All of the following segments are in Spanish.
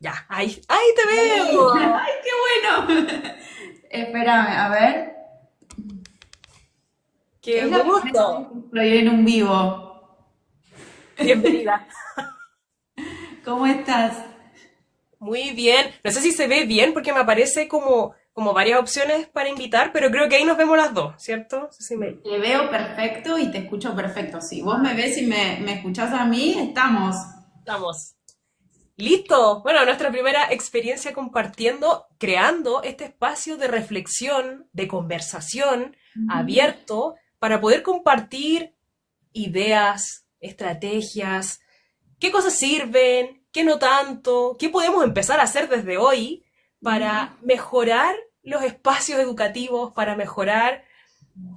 Ya, ahí te veo. ¡Ay, qué bueno! Espérame, a ver. Qué Es la primera vez gusto. que estoy en un vivo. Bienvenida. ¿Cómo estás? Muy bien. No sé si se ve bien porque me aparece como varias opciones para invitar, pero creo que ahí nos vemos las dos, ¿cierto? No sé si me... Te veo perfecto y te escucho perfecto. Si vos me ves y me escuchás a mí, estamos. Estamos. Listo. Bueno, nuestra primera experiencia compartiendo, creando este espacio de reflexión, de conversación abierto para poder compartir ideas, estrategias, qué cosas sirven, qué no tanto, qué podemos empezar a hacer desde hoy para mejorar los espacios educativos, para mejorar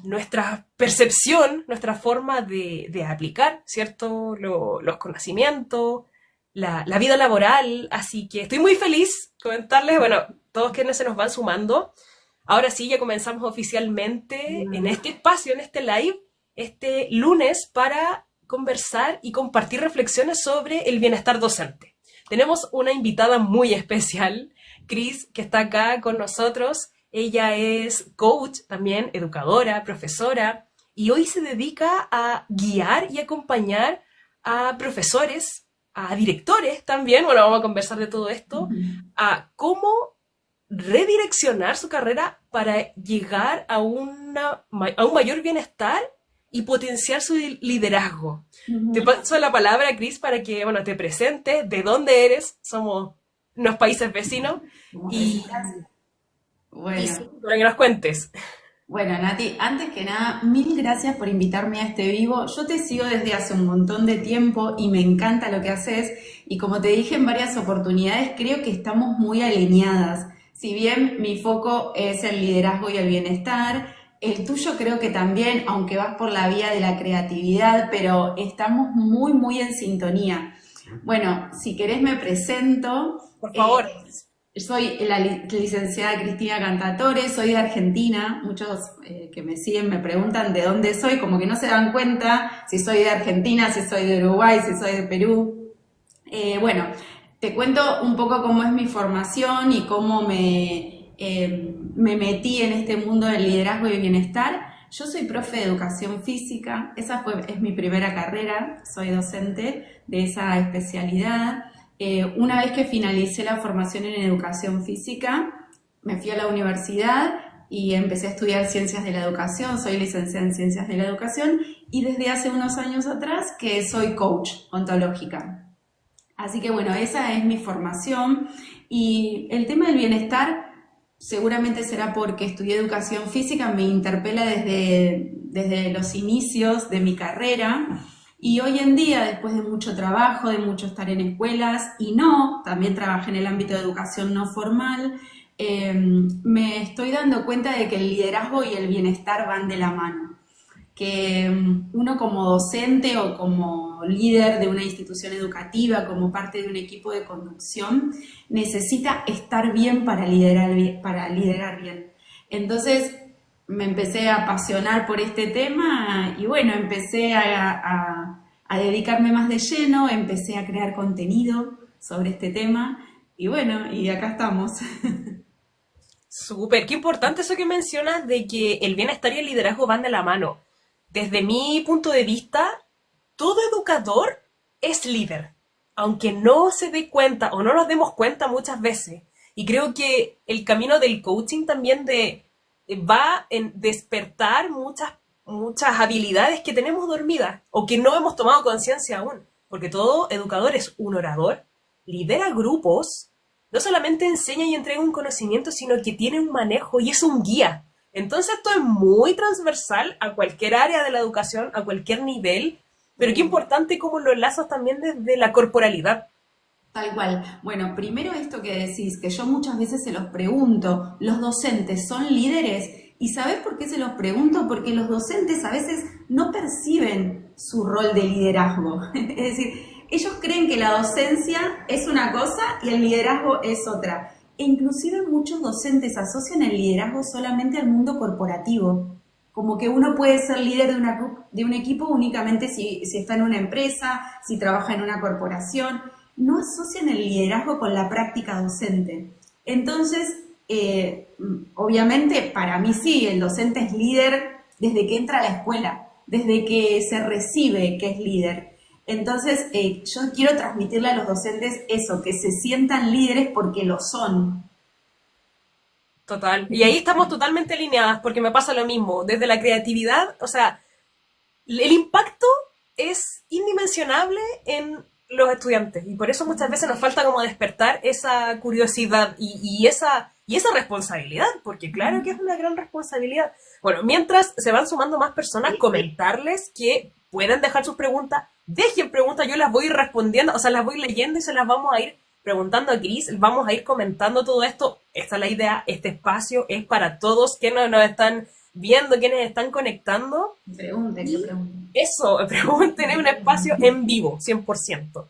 nuestra percepción, nuestra forma de aplicar, ¿cierto? Los conocimientos, la vida laboral. Así que estoy muy feliz comentarles, bueno, todos quienes se nos van sumando. Ahora sí, ya comenzamos oficialmente en este espacio, en este live, este lunes para conversar y compartir reflexiones sobre el bienestar docente. Tenemos una invitada muy especial, Cris, que está acá con nosotros. Ella es coach, también educadora, profesora, y hoy se dedica a guiar y acompañar a profesores, a directores también, bueno, vamos a conversar de todo esto, a cómo redireccionar su carrera para llegar a a un mayor bienestar y potenciar su liderazgo. Te Ujú. paso la palabra, Cris, para que bueno, te presentes, de dónde eres, somos unos países vecinos, Somos vecinas. y, y Bueno, sí, para que nos cuentes. bueno, Nati, antes que nada, mil gracias por invitarme a este vivo. Yo te sigo desde hace un montón de tiempo y me encanta lo que haces. Y como te dije en varias oportunidades, creo que estamos muy alineadas. Si bien mi foco es el liderazgo y el bienestar, el tuyo creo que también, aunque vas por la vía de la creatividad, pero estamos muy, muy en sintonía. Bueno, si querés me presento. Por Eh, favor. Soy la licenciada Cristina Cantatore, soy de Argentina. Muchos que me siguen me preguntan de dónde soy, como que no se dan cuenta si soy de Argentina, si soy de Uruguay, si soy de Perú. Bueno, te cuento un poco cómo es mi formación y cómo me metí en este mundo del liderazgo y bienestar. Yo soy profe de educación física, es mi primera carrera, soy docente de esa especialidad. Una vez que finalicé la formación en educación física, me fui a la universidad y empecé a estudiar ciencias de la educación, soy licenciada en ciencias de la educación y desde hace unos años atrás que soy coach ontológica. Así que bueno, esa es mi formación y el tema del bienestar seguramente será porque estudié educación física, me interpela desde los inicios de mi carrera y hoy en día, después de mucho trabajo, de mucho estar en escuelas y no, también trabajé en el ámbito de educación no formal, me estoy dando cuenta de que el liderazgo y el bienestar van de la mano, que uno como docente o como líder de una institución educativa, como parte de un equipo de conducción, necesita estar bien para liderar bien. Entonces me empecé a apasionar por este tema y bueno, empecé a dedicarme más de lleno, empecé a crear contenido sobre este tema y bueno, y acá estamos. Súper, qué importante eso que mencionas de que el bienestar y el liderazgo van de la mano. Desde mi punto de vista, todo educador es líder, aunque no se dé cuenta o no nos demos cuenta muchas veces. Y creo que el camino del coaching también va en despertar muchas habilidades que tenemos dormidas o que no hemos tomado conciencia aún. Porque todo educador es un orador, lidera grupos, no solamente enseña y entrega un conocimiento, sino que tiene un manejo y es un guía. Entonces esto es muy transversal a cualquier área de la educación, a cualquier nivel, pero qué importante cómo lo enlazas también desde la corporalidad. Tal cual. Bueno, primero esto que decís, que yo muchas veces se los pregunto, ¿los docentes son líderes? ¿Y sabés por qué se los pregunto? Porque los docentes a veces no perciben su rol de liderazgo. Es decir, ellos creen que la docencia es una cosa y el liderazgo es otra. E inclusive muchos docentes asocian el liderazgo solamente al mundo corporativo. Como que uno puede ser líder de un equipo únicamente si está en una empresa, si trabaja en una corporación. no asocian el liderazgo con la práctica docente. Entonces, obviamente, para mí sí, el docente es líder desde que entra a la escuela, desde que se recibe que es líder. Entonces, yo quiero transmitirle a los docentes eso, que se sientan líderes porque lo son. Total. Y ahí estamos totalmente alineadas porque me pasa lo mismo. Desde la creatividad, o sea, el impacto es indimensionable en los estudiantes y por eso muchas veces nos falta como despertar esa curiosidad y esa responsabilidad, porque claro que es una gran responsabilidad. Bueno, mientras se van sumando más personas, comentarles que pueden dejar sus preguntas, dejen preguntas, yo las voy respondiendo, o sea, las voy leyendo y se las vamos a ir preguntando a Cris, vamos a ir comentando todo esto. Esta es la idea, este espacio es para todos quienes nos están viendo, quienes están conectando. Pregunten, que pregunten. Eso, pregunten, es un espacio en vivo, 100%.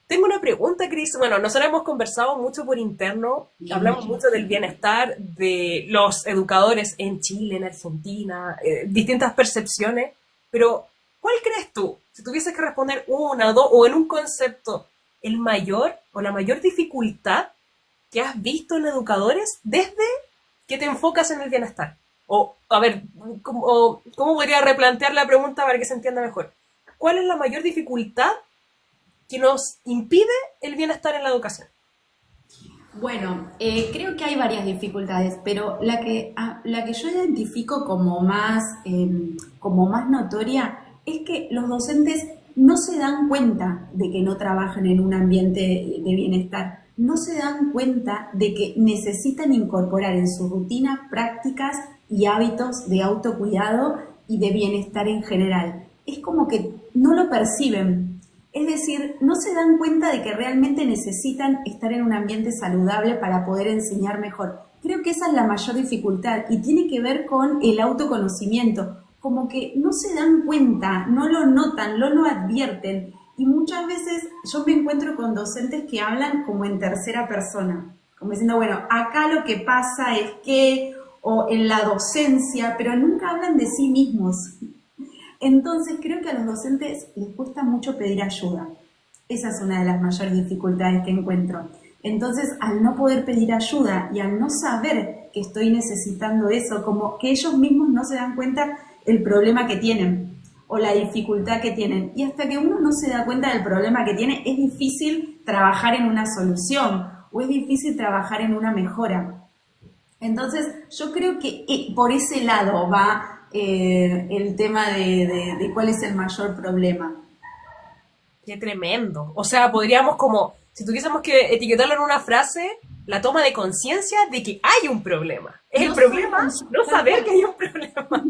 Tengo una pregunta, Cris. Bueno, nosotros hemos conversado mucho por interno, hablamos mucho del bienestar de los educadores en Chile, en Argentina, distintas percepciones, pero ¿cuál crees tú? Si tuvieses que responder una, dos, o en un concepto, el mayor o la mayor dificultad que has visto en educadores desde que te enfocas en el bienestar. O, a ver, ¿cómo podría replantear la pregunta para que se entienda mejor? ¿Cuál es la mayor dificultad que nos impide el bienestar en la educación? Bueno, creo que hay varias dificultades, pero la que yo identifico como más notoria es que los docentes no se dan cuenta de que no trabajan en un ambiente de bienestar, no se dan cuenta de que necesitan incorporar en su rutina prácticas y hábitos de autocuidado y de bienestar en general. Es como que no lo perciben. Es decir, no se dan cuenta de que realmente necesitan estar en un ambiente saludable para poder enseñar mejor. Creo que esa es la mayor dificultad y tiene que ver con el autoconocimiento. Como que no se dan cuenta, no lo notan, no lo advierten. Y muchas veces yo me encuentro con docentes que hablan como en tercera persona. Como diciendo, bueno, acá lo que pasa es que, o en la docencia, pero nunca hablan de sí mismos. Entonces creo que a los docentes les cuesta mucho pedir ayuda. Esa es una de las mayores dificultades que encuentro. Entonces, al no poder pedir ayuda y al no saber que estoy necesitando eso, como que ellos mismos no se dan cuenta el problema que tienen o la dificultad que tienen. Y hasta que uno no se da cuenta del problema que tiene, es difícil trabajar en una solución o es difícil trabajar en una mejora. Entonces, yo creo que por ese lado va el tema de cuál es el mayor problema. Qué tremendo. O sea, podríamos como, si tuviésemos que etiquetarlo en una frase, la toma de conciencia de que hay un problema. Es el problema no saber que hay un problema.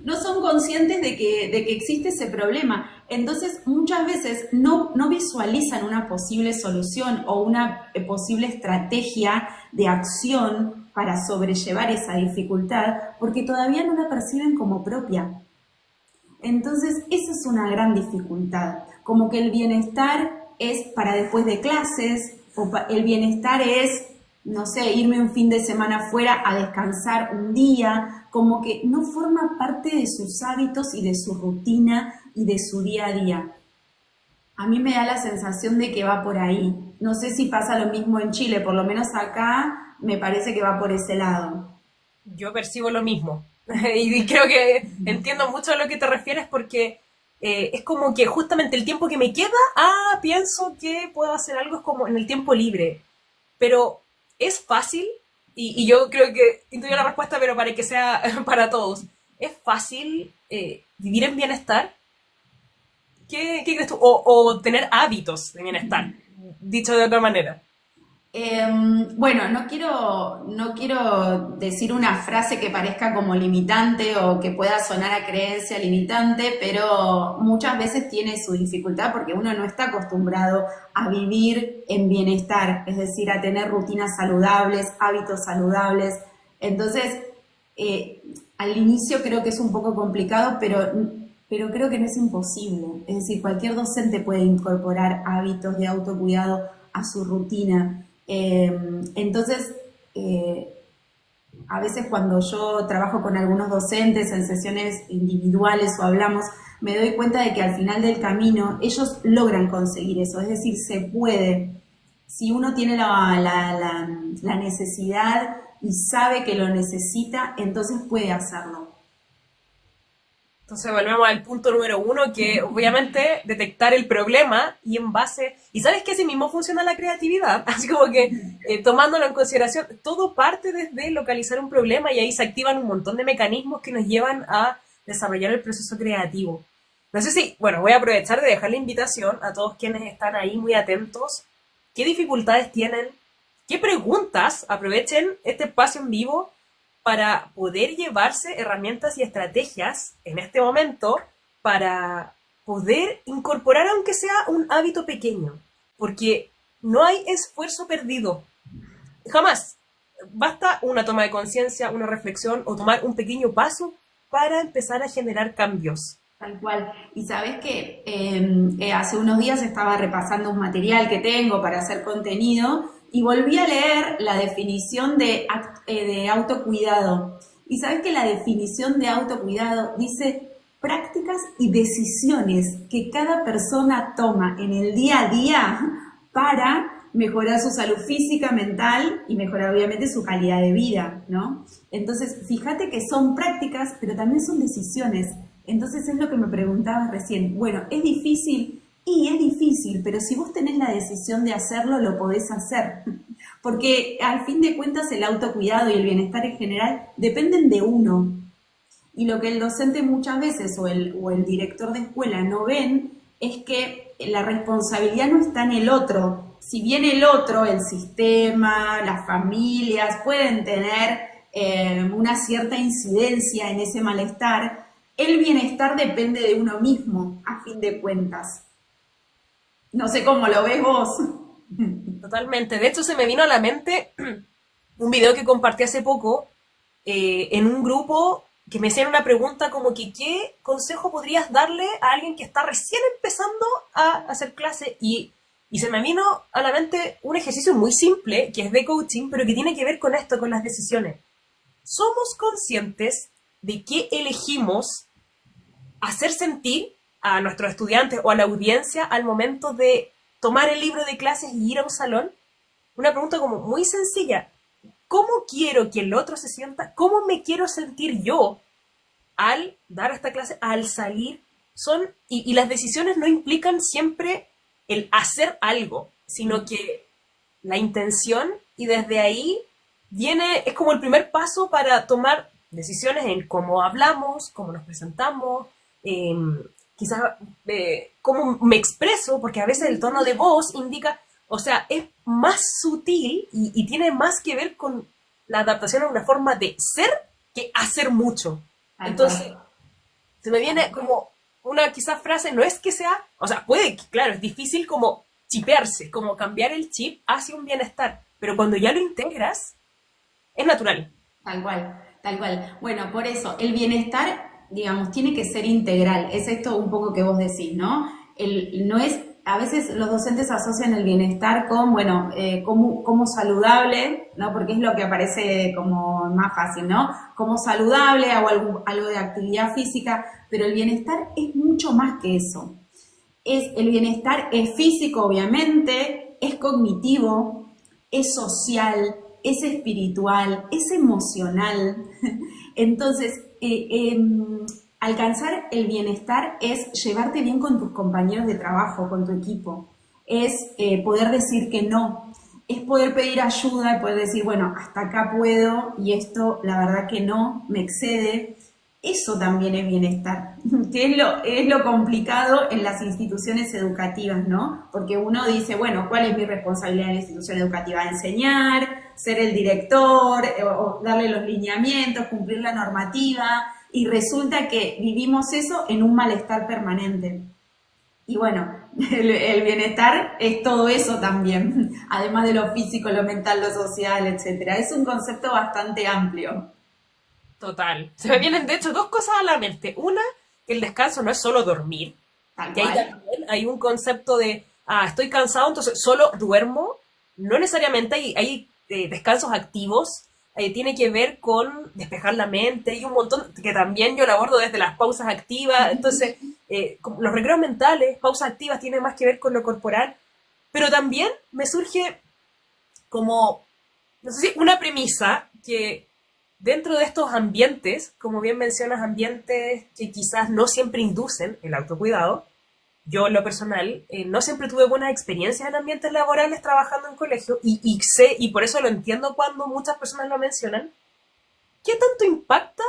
No son conscientes de que existe ese problema. Entonces, muchas veces no visualizan una posible solución o una posible estrategia de acción para sobrellevar esa dificultad, porque todavía no la perciben como propia. Entonces, esa es una gran dificultad. Como que el bienestar es para después de clases, o el bienestar es, no sé, irme un fin de semana fuera a descansar un día, como que no forma parte de sus hábitos y de su rutina y de su día a día. A mí me da la sensación de que va por ahí. No sé si pasa lo mismo en Chile, por lo menos acá me parece que va por ese lado. Yo percibo lo mismo. Y creo que entiendo mucho a lo que te refieres porque es como que justamente el tiempo que me queda, pienso que puedo hacer algo, es como en el tiempo libre. Pero es fácil, y yo creo que intuyo la respuesta, pero para que sea para todos. ¿Es fácil vivir en bienestar? ¿Qué crees tú? O tener hábitos de bienestar, dicho de otra manera. Bueno, no quiero decir una frase que parezca como limitante o que pueda sonar a creencia limitante, pero muchas veces tiene su dificultad porque uno no está acostumbrado a vivir en bienestar, es decir, a tener rutinas saludables, hábitos saludables. Entonces, al inicio creo que es un poco complicado, pero creo que no es imposible. Es decir, cualquier docente puede incorporar hábitos de autocuidado a su rutina. Entonces, a veces cuando yo trabajo con algunos docentes en sesiones individuales o hablamos, me doy cuenta de que al final del camino ellos logran conseguir eso, es decir, se puede. Si uno tiene la necesidad y sabe que lo necesita, entonces puede hacerlo. Entonces volvemos al punto número uno, que obviamente detectar el problema y en base... Y sabes que así mismo funciona la creatividad, así como que tomándolo en consideración, todo parte desde localizar un problema y ahí se activan un montón de mecanismos que nos llevan a desarrollar el proceso creativo. No sé si, bueno, voy a aprovechar de dejar la invitación a todos quienes están ahí muy atentos. ¿Qué dificultades tienen? ¿Qué preguntas? Aprovechen este espacio en vivo para poder llevarse herramientas y estrategias en este momento para poder incorporar aunque sea un hábito pequeño, porque no hay esfuerzo perdido, jamás. Basta una toma de conciencia, una reflexión o tomar un pequeño paso para empezar a generar cambios. Tal cual. Y sabes que hace unos días estaba repasando un material que tengo para hacer contenido y volví a leer la definición de autocuidado. Y sabes que la definición de autocuidado dice prácticas y decisiones que cada persona toma en el día a día para mejorar su salud física, mental y mejorar obviamente su calidad de vida, ¿no? Entonces, fíjate que son prácticas, pero también son decisiones. Entonces es lo que me preguntabas recién. Bueno, ¿es difícil? Y es difícil, pero si vos tenés la decisión de hacerlo, lo podés hacer. Porque al fin de cuentas el autocuidado y el bienestar en general dependen de uno. Y lo que el docente muchas veces o el director de escuela no ven es que la responsabilidad no está en el otro. Si bien el otro, el sistema, las familias pueden tener una cierta incidencia en ese malestar, el bienestar depende de uno mismo, a fin de cuentas. No sé cómo lo ves vos. Totalmente. De hecho, se me vino a la mente un video que compartí hace poco en un grupo que me hacían una pregunta como que ¿qué consejo podrías darle a alguien que está recién empezando a hacer clase? Y se me vino a la mente un ejercicio muy simple, que es de coaching, pero que tiene que ver con esto, con las decisiones. ¿Somos conscientes de qué elegimos hacer sentir a nuestros estudiantes o a la audiencia al momento de tomar el libro de clases y ir a un salón? Una pregunta como muy sencilla. ¿Cómo quiero que el otro se sienta? ¿Cómo me quiero sentir yo al dar esta clase, al salir? Y las decisiones no implican siempre el hacer algo, sino que la intención, y desde ahí es como el primer paso para tomar decisiones en cómo hablamos, cómo nos presentamos, quizás cómo me expreso, porque a veces el tono de voz indica, o sea, es más sutil y tiene más que ver con la adaptación a una forma de ser que hacer mucho. Entonces, se me viene como una quizás frase, no es que sea, o sea, puede, claro, es difícil como chipearse, como cambiar el chip hacia un bienestar, pero cuando ya lo integras, es natural. Tal cual, tal cual. Bueno, por eso, el bienestar, digamos, tiene que ser integral. Es esto un poco que vos decís, ¿no? No es, a veces los docentes asocian el bienestar con, bueno, como saludable, ¿no? Porque es lo que aparece como más fácil, ¿no? Como saludable, hago algo de actividad física, pero el bienestar es mucho más que eso. El bienestar es físico, obviamente, es cognitivo, es social, es espiritual, es emocional. Entonces, alcanzar el bienestar es llevarte bien con tus compañeros de trabajo, con tu equipo. Es poder decir que no. Es poder pedir ayuda y poder decir, bueno, hasta acá puedo y esto, la verdad que no, me excede. Eso también es bienestar, que es lo complicado en las instituciones educativas, ¿no? Porque uno dice, bueno, ¿cuál es mi responsabilidad en la institución educativa? Enseñar, ser el director, o darle los lineamientos, cumplir la normativa, y resulta que vivimos eso en un malestar permanente. Y bueno, el bienestar es todo eso también, además de lo físico, lo mental, lo social, etcétera. Es un concepto bastante amplio. Total. Se me vienen, de hecho, dos cosas a la mente. Una, que el descanso no es solo dormir. Tal Que ahí cual. también hay un concepto de, estoy cansado, entonces solo duermo. No necesariamente hay descansos activos. Tiene que ver con despejar la mente y un montón, que también yo lo abordo desde las pausas activas. Entonces, como los recreos mentales, pausas activas, tiene más que ver con lo corporal, pero también me surge como, no sé si una premisa que dentro de estos ambientes, como bien mencionas, ambientes que quizás no siempre inducen el autocuidado, yo en lo personal no siempre tuve buenas experiencias en ambientes laborales trabajando en colegio y sé, y por eso lo entiendo cuando muchas personas lo mencionan, ¿qué tanto impacta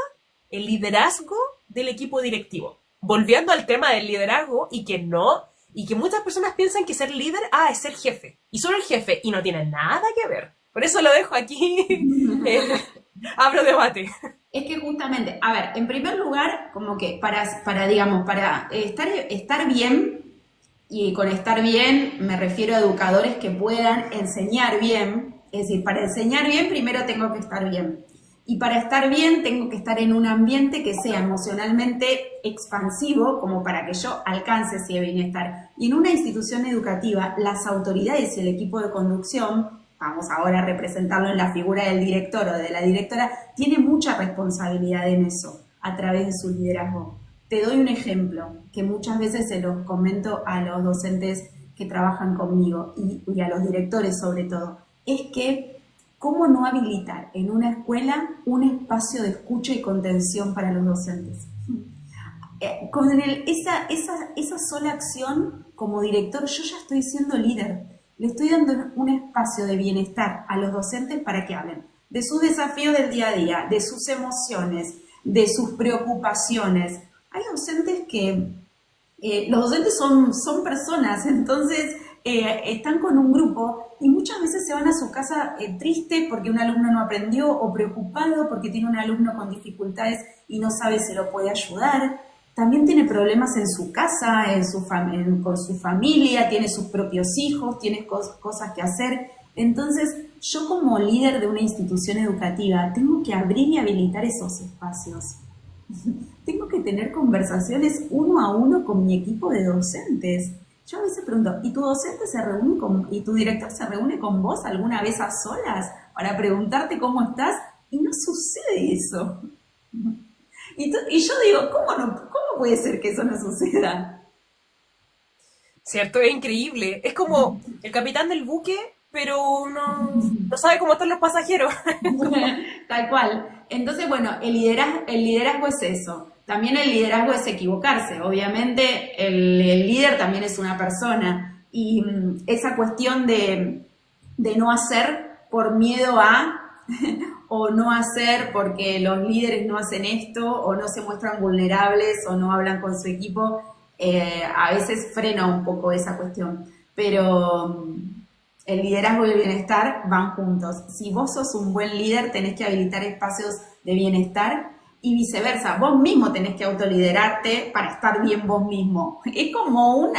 el liderazgo del equipo directivo? Volviendo al tema del liderazgo y que no, y que muchas personas piensan que ser líder, es ser jefe, y solo el jefe, y no tiene nada que ver. Por eso lo dejo aquí, abro debate. Es que justamente, a ver, en primer lugar, como que digamos, para estar bien, y con estar bien me refiero a educadores que puedan enseñar bien, es decir, para enseñar bien primero tengo que estar bien. Y para estar bien tengo que estar en un ambiente que sea emocionalmente expansivo, como para que yo alcance ese bienestar. Y en una institución educativa, las autoridades y el equipo de conducción, vamos ahora a representarlo en la figura del director o de la directora, tiene mucha responsabilidad en eso, a través de su liderazgo. Te doy un ejemplo, que muchas veces se los comento a los docentes que trabajan conmigo y a los directores sobre todo. Es que ¿cómo no habilitar en una escuela un espacio de escucha y contención para los docentes? Con esa sola acción, como director, yo ya estoy siendo líder. Le estoy dando un espacio de bienestar a los docentes para que hablen de sus desafíos del día a día, de sus emociones, de sus preocupaciones. Hay docentes que, los docentes son personas, entonces están con un grupo y muchas veces se van a su casa triste porque un alumno no aprendió o preocupado porque tiene un alumno con dificultades y no sabe si lo puede ayudar. También tiene problemas en su casa, con su familia, tiene sus propios hijos, tiene cosas que hacer. Entonces, yo como líder de una institución educativa tengo que abrir y habilitar esos espacios. Tengo que tener conversaciones uno a uno con mi equipo de docentes. Yo a veces pregunto, ¿y tu docente y tu director se reúne con vos alguna vez a solas para preguntarte cómo estás? Y no sucede eso. Y yo digo, ¿cómo puede ser que eso no suceda? ¿Cierto? Es increíble. Es como el capitán del buque, pero no sabe cómo están los pasajeros. Tal cual. Entonces, bueno, el liderazgo es eso. También el liderazgo es equivocarse. Obviamente, el líder también es una persona. Y esa cuestión de no hacer por miedo a, o no hacer porque los líderes no hacen esto, o no se muestran vulnerables, o no hablan con su equipo, a veces frena un poco esa cuestión. Pero el liderazgo y el bienestar van juntos. Si vos sos un buen líder, tenés que habilitar espacios de bienestar y viceversa. Vos mismo tenés que autoliderarte para estar bien vos mismo. Es como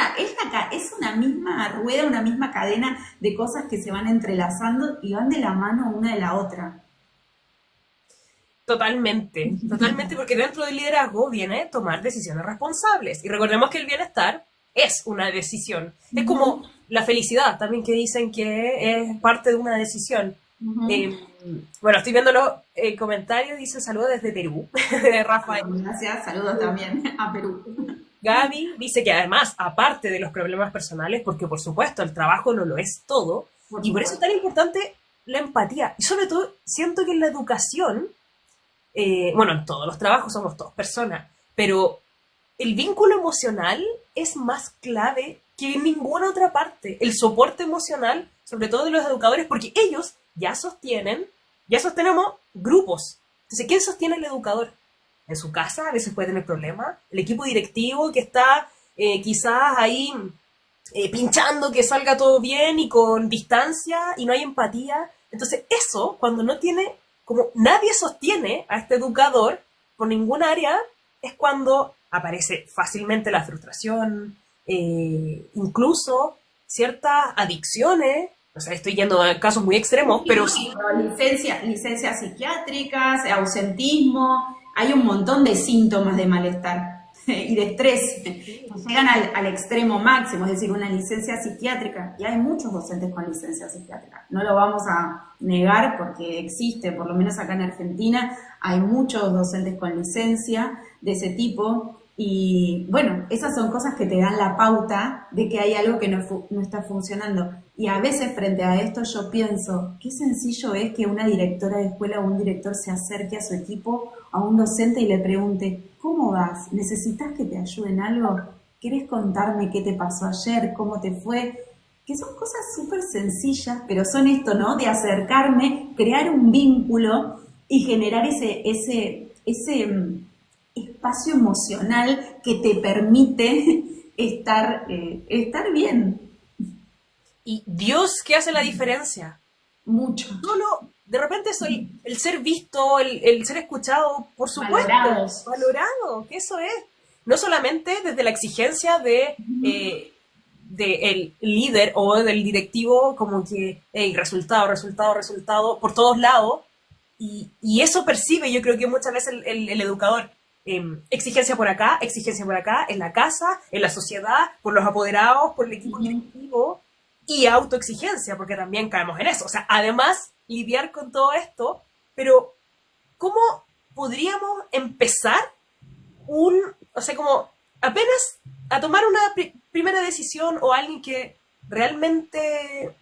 es una misma rueda, una misma cadena de cosas que se van entrelazando y van de la mano una de la otra. Totalmente, porque dentro del liderazgo viene tomar decisiones responsables. Y recordemos que el bienestar es una decisión. Es como la felicidad también, que dicen que es parte de una decisión. Bueno, estoy viendo los comentarios, dice saludos desde Perú, de Rafael. Gracias, saludos también a Perú. Gaby dice que además, aparte de los problemas personales, porque por supuesto el trabajo no lo es todo, y por eso es tan importante la empatía. Y sobre todo, siento que en la educación, bueno, en todos los trabajos somos todos personas, pero el vínculo emocional es más clave que en ninguna otra parte. El soporte emocional, sobre todo de los educadores, porque ellos ya sostenemos grupos. Entonces, ¿quién sostiene al educador? En su casa a veces puede tener problemas. El equipo directivo que está quizás ahí pinchando que salga todo bien y con distancia y no hay empatía. Entonces, eso, cuando no tiene, como nadie sostiene a este educador por ningún área, es cuando aparece fácilmente la frustración, incluso ciertas adicciones. O sea, estoy yendo a casos muy extremos, pero sí. Licencias psiquiátricas, ausentismo, hay un montón de síntomas de malestar y de estrés. Llegan al extremo máximo, es decir, una licencia psiquiátrica. Y hay muchos docentes con licencia psiquiátrica. No lo vamos a negar porque existe, por lo menos acá en Argentina, hay muchos docentes con licencia de ese tipo. Y bueno, esas son cosas que te dan la pauta de que hay algo que no está funcionando. Y a veces frente a esto yo pienso, qué sencillo es que una directora de escuela o un director se acerque a su equipo, a un docente y le pregunte, ¿cómo vas? ¿Necesitas que te ayude en algo? ¿Querés contarme qué te pasó ayer? ¿Cómo te fue? Que son cosas súper sencillas, pero son esto, ¿no? De acercarme, crear un vínculo y generar ese espacio emocional que te permite estar bien. Y Dios, ¿qué hace la diferencia? Mucho. No, de repente soy el ser visto, el ser escuchado, por supuesto, Valorados. valorado, que eso es. No solamente desde la exigencia de el líder o del directivo, como que, hey, resultado, resultado, resultado, por todos lados, y eso percibe, yo creo que muchas veces el educador, exigencia por acá, en la casa, en la sociedad, por los apoderados, por el equipo directivo, y autoexigencia, porque también caemos en eso. O sea, además, lidiar con todo esto, pero ¿cómo podríamos empezar o sea, como apenas a tomar una primera decisión o alguien que realmente,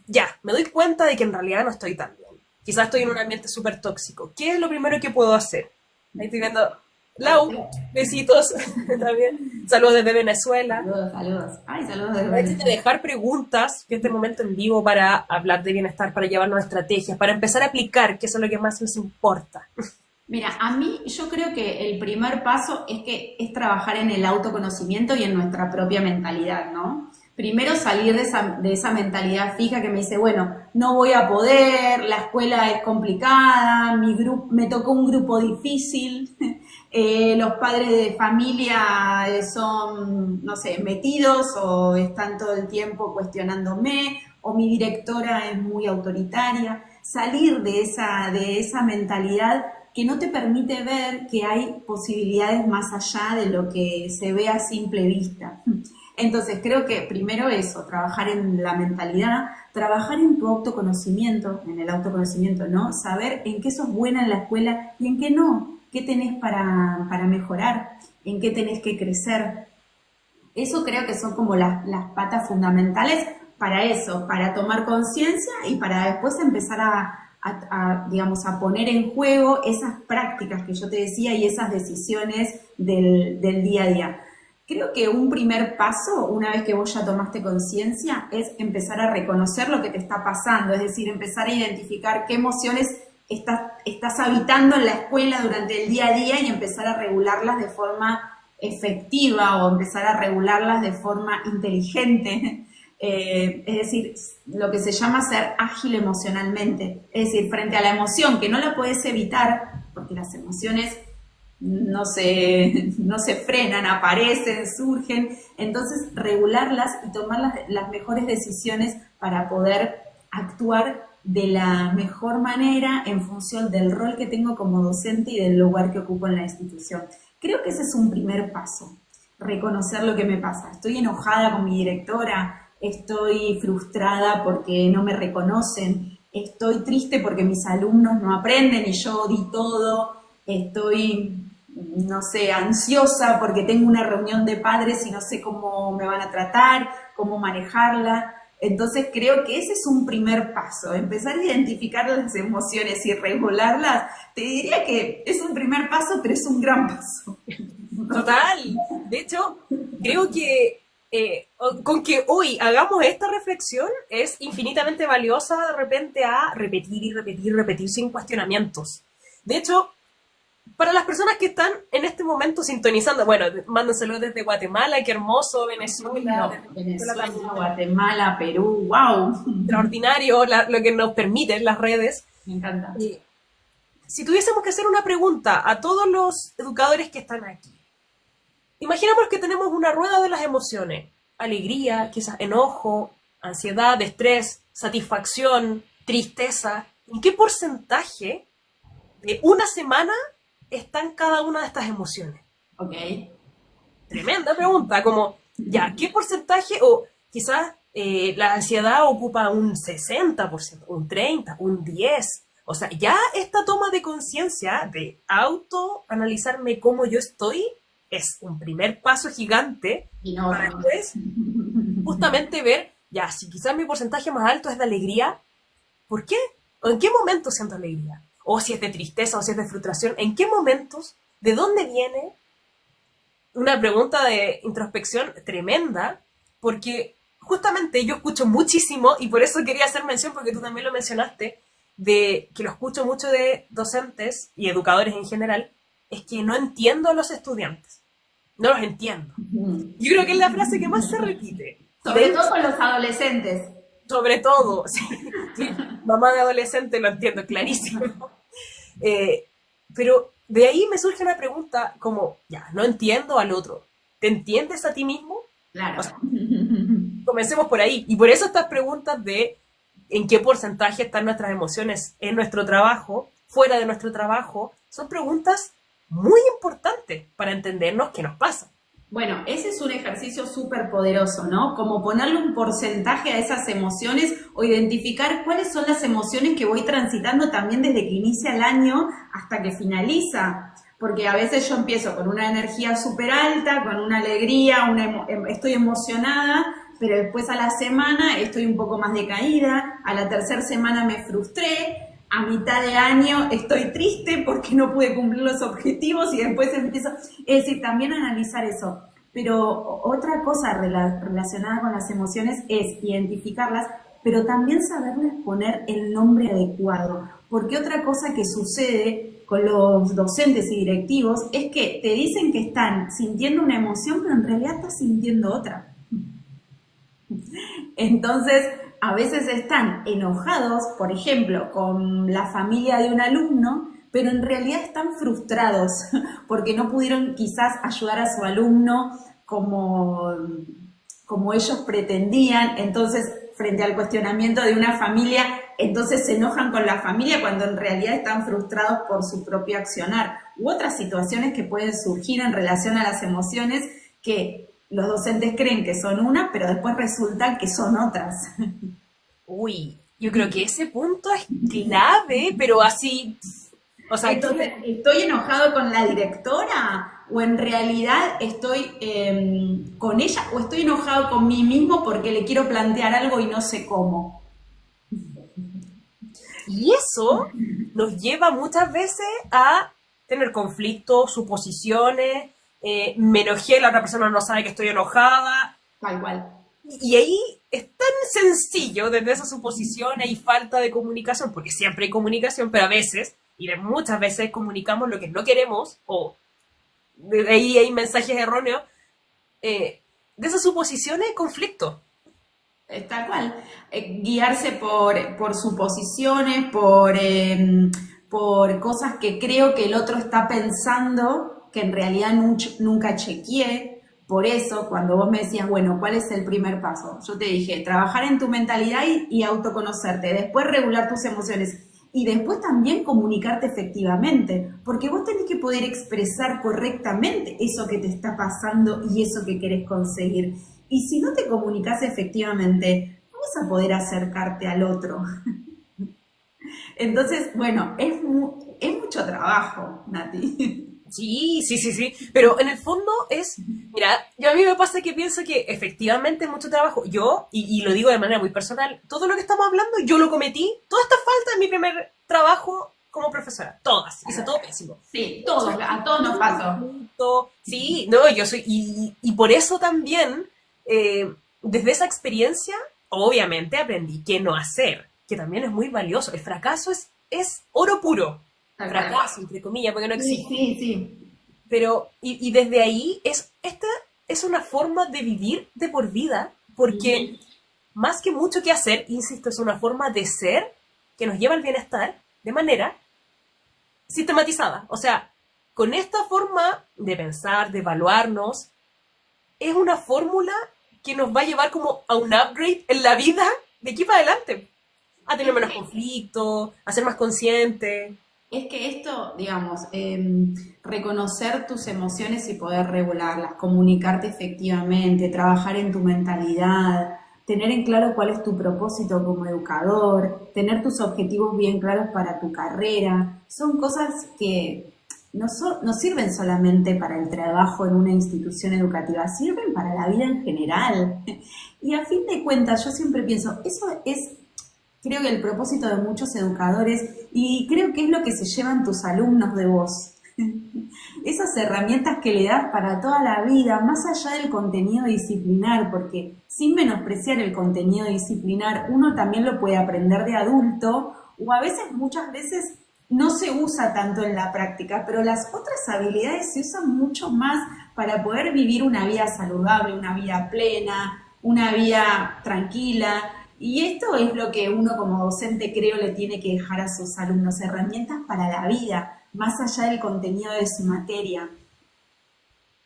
ya, me doy cuenta de que en realidad no estoy tan bien? Quizás estoy en un ambiente súper tóxico. ¿Qué es lo primero que puedo hacer? Ahí estoy viendo Lau, besitos también. Saludos desde Venezuela. Saludos, saludos. Ay, saludos desde Antes de Venezuela. dejar preguntas, que este momento en vivo para hablar de bienestar, para llevarnos estrategias, para empezar a aplicar, que eso es lo que más nos importa. Mira, a mí yo creo que el primer paso es trabajar en el autoconocimiento y en nuestra propia mentalidad, ¿no? Primero salir de esa mentalidad fija que me dice, bueno, no voy a poder, la escuela es complicada, me tocó un grupo difícil, los padres de familia son, no sé, metidos o están todo el tiempo cuestionándome, o mi directora es muy autoritaria. Salir de esa mentalidad que no te permite ver que hay posibilidades más allá de lo que se ve a simple vista. Entonces creo que primero eso, trabajar en la mentalidad, trabajar en tu autoconocimiento, en el autoconocimiento, ¿no? Saber en qué sos buena en la escuela y en qué no, qué tenés para mejorar, en qué tenés que crecer. Eso creo que son como las patas fundamentales para eso, para tomar conciencia y para después empezar digamos, a poner en juego esas prácticas que yo te decía y esas decisiones del día a día. Creo que un primer paso, una vez que vos ya tomaste conciencia, es empezar a reconocer lo que te está pasando, es decir, empezar a identificar qué emociones estás habitando en la escuela durante el día a día y empezar a regularlas de forma efectiva o empezar a regularlas de forma inteligente. Es decir, lo que se llama ser ágil emocionalmente. Es decir, frente a la emoción, que no la puedes evitar, porque las emociones no se frenan, aparecen, surgen, entonces regularlas y tomar las mejores decisiones para poder actuar de la mejor manera en función del rol que tengo como docente y del lugar que ocupo en la institución. Creo que ese es un primer paso, reconocer lo que me pasa. Estoy enojada con mi directora, estoy frustrada porque no me reconocen, estoy triste porque mis alumnos no aprenden y yo di todo, estoy, no sé, ansiosa porque tengo una reunión de padres y no sé cómo me van a tratar, cómo manejarla. Entonces creo que ese es un primer paso, empezar a identificar las emociones y regularlas. Te diría que es un primer paso, pero es un gran paso. Total. De hecho, creo que con que hoy hagamos esta reflexión es infinitamente valiosa de repente a repetir y repetir y repetir sin cuestionamientos. De hecho, para las personas que están en este momento sintonizando, bueno, mándenselo desde Guatemala, qué hermoso, Venezuela, Venezuela, Guatemala, Perú, wow. Extraordinario lo que nos permiten las redes. Me encanta. Si tuviésemos que hacer una pregunta a todos los educadores que están aquí, imaginemos que tenemos una rueda de las emociones, alegría, quizás enojo, ansiedad, estrés, satisfacción, tristeza. ¿En qué porcentaje de una semana están cada una de estas emociones? Ok. Tremenda pregunta, como, ya, ¿qué porcentaje? O quizás la ansiedad ocupa un 60%, un 30%, un 10%. O sea, ya esta toma de conciencia de autoanalizarme cómo yo estoy es un primer paso gigante Y no, para después justamente ver, ya, si quizás mi porcentaje más alto es de alegría, ¿por qué? ¿O en qué momento siento alegría? O si es de tristeza o si es de frustración, ¿en qué momentos? ¿De dónde viene? Una pregunta de introspección tremenda, porque justamente yo escucho muchísimo, y por eso quería hacer mención, porque tú también lo mencionaste, de que lo escucho mucho de docentes y educadores en general, es que no entiendo a los estudiantes. No los entiendo. Yo creo que es la frase que más se repite. sobre todo con los adolescentes. Sobre todo, sí, sí, mamá de adolescente lo entiendo clarísimo. Pero de ahí me surge una pregunta como, ya, no entiendo al otro. ¿Te entiendes a ti mismo? Claro. O sea, comencemos por ahí. Y por eso estas preguntas de en qué porcentaje están nuestras emociones en nuestro trabajo, fuera de nuestro trabajo, son preguntas muy importantes para entendernos qué nos pasa. Bueno, ese es un ejercicio súper poderoso, ¿no? Como ponerle un porcentaje a esas emociones o identificar cuáles son las emociones que voy transitando también desde que inicia el año hasta que finaliza. Porque a veces yo empiezo con una energía súper alta, con una alegría, estoy emocionada, pero después a la semana estoy un poco más decaída, a la tercera semana me frustré, a mitad de año estoy triste porque no pude cumplir los objetivos y después empiezo, es decir, también analizar eso. Pero otra cosa relacionada con las emociones es identificarlas, pero también saberles poner el nombre adecuado. Porque otra cosa que sucede con los docentes y directivos es que te dicen que están sintiendo una emoción, pero en realidad estás sintiendo otra. Entonces, a veces están enojados, por ejemplo, con la familia de un alumno, pero en realidad están frustrados porque no pudieron quizás ayudar a su alumno como ellos pretendían. Entonces, frente al cuestionamiento de una familia, entonces se enojan con la familia cuando en realidad están frustrados por su propio accionar. U otras situaciones que pueden surgir en relación a las emociones que los docentes creen que son una, pero después resulta que son otras. Uy, yo creo que ese punto es clave, pero así, o sea, entonces, ¿estoy enojado con la directora? ¿O en realidad estoy con ella? ¿O estoy enojado con mí mismo porque le quiero plantear algo y no sé cómo? y eso nos lleva muchas veces a tener conflictos, suposiciones, me enojé, la otra persona no sabe que estoy enojada, Tal cual. y ahí es tan sencillo desde esas suposiciones y falta de comunicación, porque siempre hay comunicación, pero a veces, y de muchas veces comunicamos lo que no queremos, o de ahí hay mensajes erróneos, de esas suposiciones, conflicto. Tal cual. Guiarse por suposiciones, por cosas que creo que el otro está pensando, que en realidad nunca chequeé. Por eso, cuando vos me decías, bueno, ¿cuál es el primer paso? Yo te dije, trabajar en tu mentalidad y autoconocerte, después regular tus emociones y después también comunicarte efectivamente, porque vos tenés que poder expresar correctamente eso que te está pasando y eso que querés conseguir. Y si no te comunicas efectivamente, no vas a poder acercarte al otro. Entonces, bueno, es mucho trabajo, Nati. Sí, sí, sí, sí, pero en el fondo es, mira, yo a mí me pasa que pienso que efectivamente es mucho trabajo. Yo, y lo digo de manera muy personal, todo lo que estamos hablando yo lo cometí, toda esta falta en mi primer trabajo como profesora, todas, hice todo pésimo. Sí, a todos nos pasó. Sí, no, yo soy, y por eso también, desde esa experiencia, obviamente aprendí qué no hacer, que también es muy valioso. El fracaso es oro puro. Fracaso, entre comillas, porque no existe. Sí, sí, sí. Pero, y desde ahí, esta es una forma de vivir de por vida, porque más que mucho que hacer, insisto, es una forma de ser que nos lleva al bienestar de manera sistematizada. O sea, con esta forma de pensar, de evaluarnos, es una fórmula que nos va a llevar como a un upgrade en la vida de aquí para adelante. A tener menos conflictos, a ser más conscientes. Es que esto, digamos, reconocer tus emociones y poder regularlas, comunicarte efectivamente, trabajar en tu mentalidad, tener en claro cuál es tu propósito como educador, tener tus objetivos bien claros para tu carrera, son cosas que no sirven solamente para el trabajo en una institución educativa, sirven para la vida en general. Y a fin de cuentas, yo siempre pienso, eso es, creo que el propósito de muchos educadores, y creo que es lo que se llevan tus alumnos de vos. Esas herramientas que le das para toda la vida, más allá del contenido disciplinar, porque sin menospreciar el contenido disciplinar, uno también lo puede aprender de adulto, o a veces, muchas veces, no se usa tanto en la práctica, pero las otras habilidades se usan mucho más para poder vivir una vida saludable, una vida plena, una vida tranquila. Y esto es lo que uno como docente creo le tiene que dejar a sus alumnos, herramientas para la vida, más allá del contenido de su materia.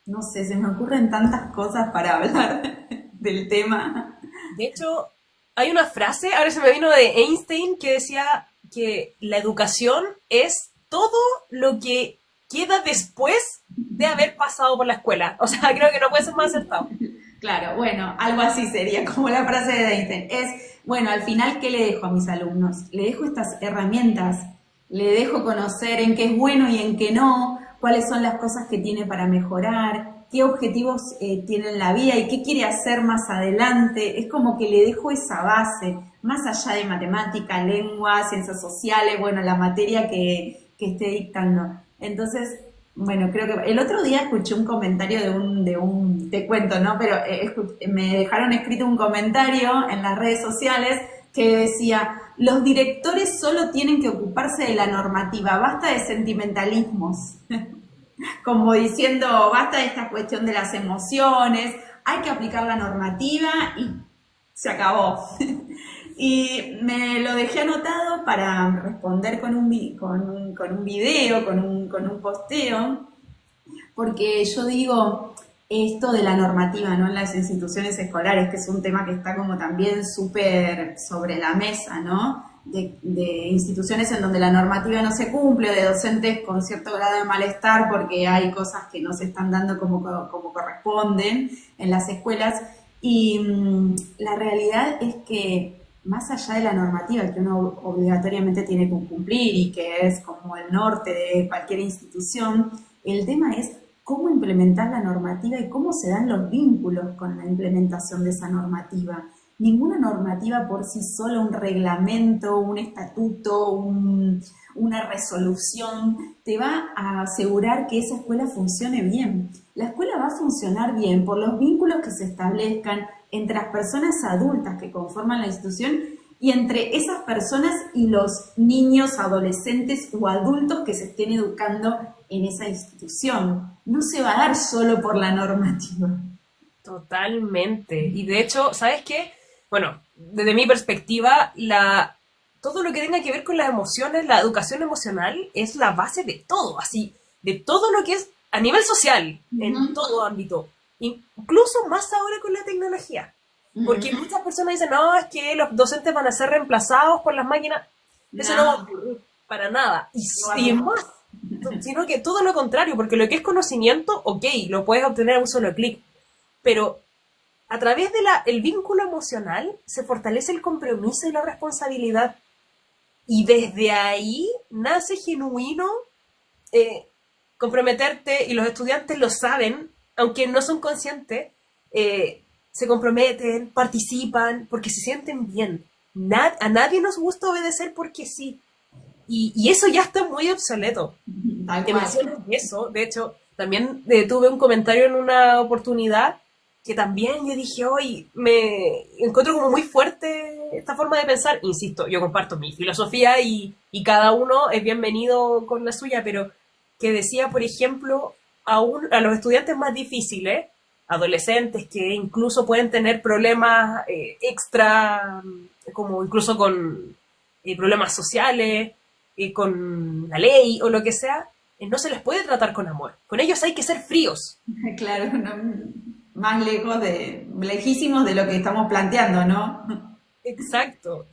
No sé, se me ocurren tantas cosas para hablar del tema. De hecho, hay una frase, ahora se me vino de Einstein, que decía que la educación es todo lo que queda después de haber pasado por la escuela. O sea, creo que no puede ser más acertado. Claro, bueno, algo así sería como la frase de Einstein. Es, bueno, al final, ¿qué le dejo a mis alumnos? Le dejo estas herramientas, le dejo conocer en qué es bueno y en qué no, cuáles son las cosas que tiene para mejorar, qué objetivos tiene en la vida y qué quiere hacer más adelante. Es como que le dejo esa base, más allá de matemática, lengua, ciencias sociales, bueno, la materia que esté dictando. Entonces, bueno, creo que el otro día escuché un comentario te cuento, ¿no? Pero me dejaron escrito un comentario en las redes sociales que decía, los directores solo tienen que ocuparse de la normativa, basta de sentimentalismos. Como diciendo, basta de esta cuestión de las emociones, hay que aplicar la normativa y se acabó. Y me lo dejé anotado para responder con un video, con un posteo, porque yo digo esto de la normativa, ¿no? En las instituciones escolares, que es un tema que está como también súper sobre la mesa, ¿no? De instituciones en donde la normativa no se cumple, de docentes con cierto grado de malestar porque hay cosas que no se están dando como corresponden en las escuelas. Y la realidad es que más allá de la normativa que uno obligatoriamente tiene que cumplir y que es como el norte de cualquier institución, el tema es cómo implementar la normativa y cómo se dan los vínculos con la implementación de esa normativa. Ninguna normativa por sí sola, un reglamento, un estatuto, una resolución, te va a asegurar que esa escuela funcione bien. La escuela va a funcionar bien por los vínculos que se establezcan entre las personas adultas que conforman la institución y entre esas personas y los niños, adolescentes o adultos que se estén educando en esa institución. No se va a dar solo por la normativa. Totalmente. Y de hecho, ¿sabes qué? Bueno, desde mi perspectiva, todo lo que tenga que ver con las emociones, la educación emocional, es la base de todo, así, de todo lo que es a nivel social, en todo ámbito, incluso más ahora con la tecnología. Porque muchas personas dicen, no, es que los docentes van a ser reemplazados por las máquinas. Eso no va a ocurrir para nada. Y es más, sino que todo lo contrario, porque lo que es conocimiento, ok, lo puedes obtener a un solo clic, pero a través del vínculo emocional se fortalece el compromiso y la responsabilidad. Y desde ahí nace genuino comprometerte, y los estudiantes lo saben, aunque no son conscientes, se comprometen, participan, porque se sienten bien. A nadie nos gusta obedecer porque sí. Y eso ya está muy obsoleto. Te mencionas eso, de hecho, también tuve un comentario en una oportunidad que también yo dije, hoy me encuentro como muy fuerte esta forma de pensar. Insisto, yo comparto mi filosofía y cada uno es bienvenido con la suya, pero que decía, por ejemplo, a los estudiantes más difíciles, adolescentes que incluso pueden tener problemas extra, como incluso con problemas sociales, con la ley o lo que sea, no se les puede tratar con amor. Con ellos hay que ser fríos. Claro, más lejísimos de lo que estamos planteando, ¿no? Exacto.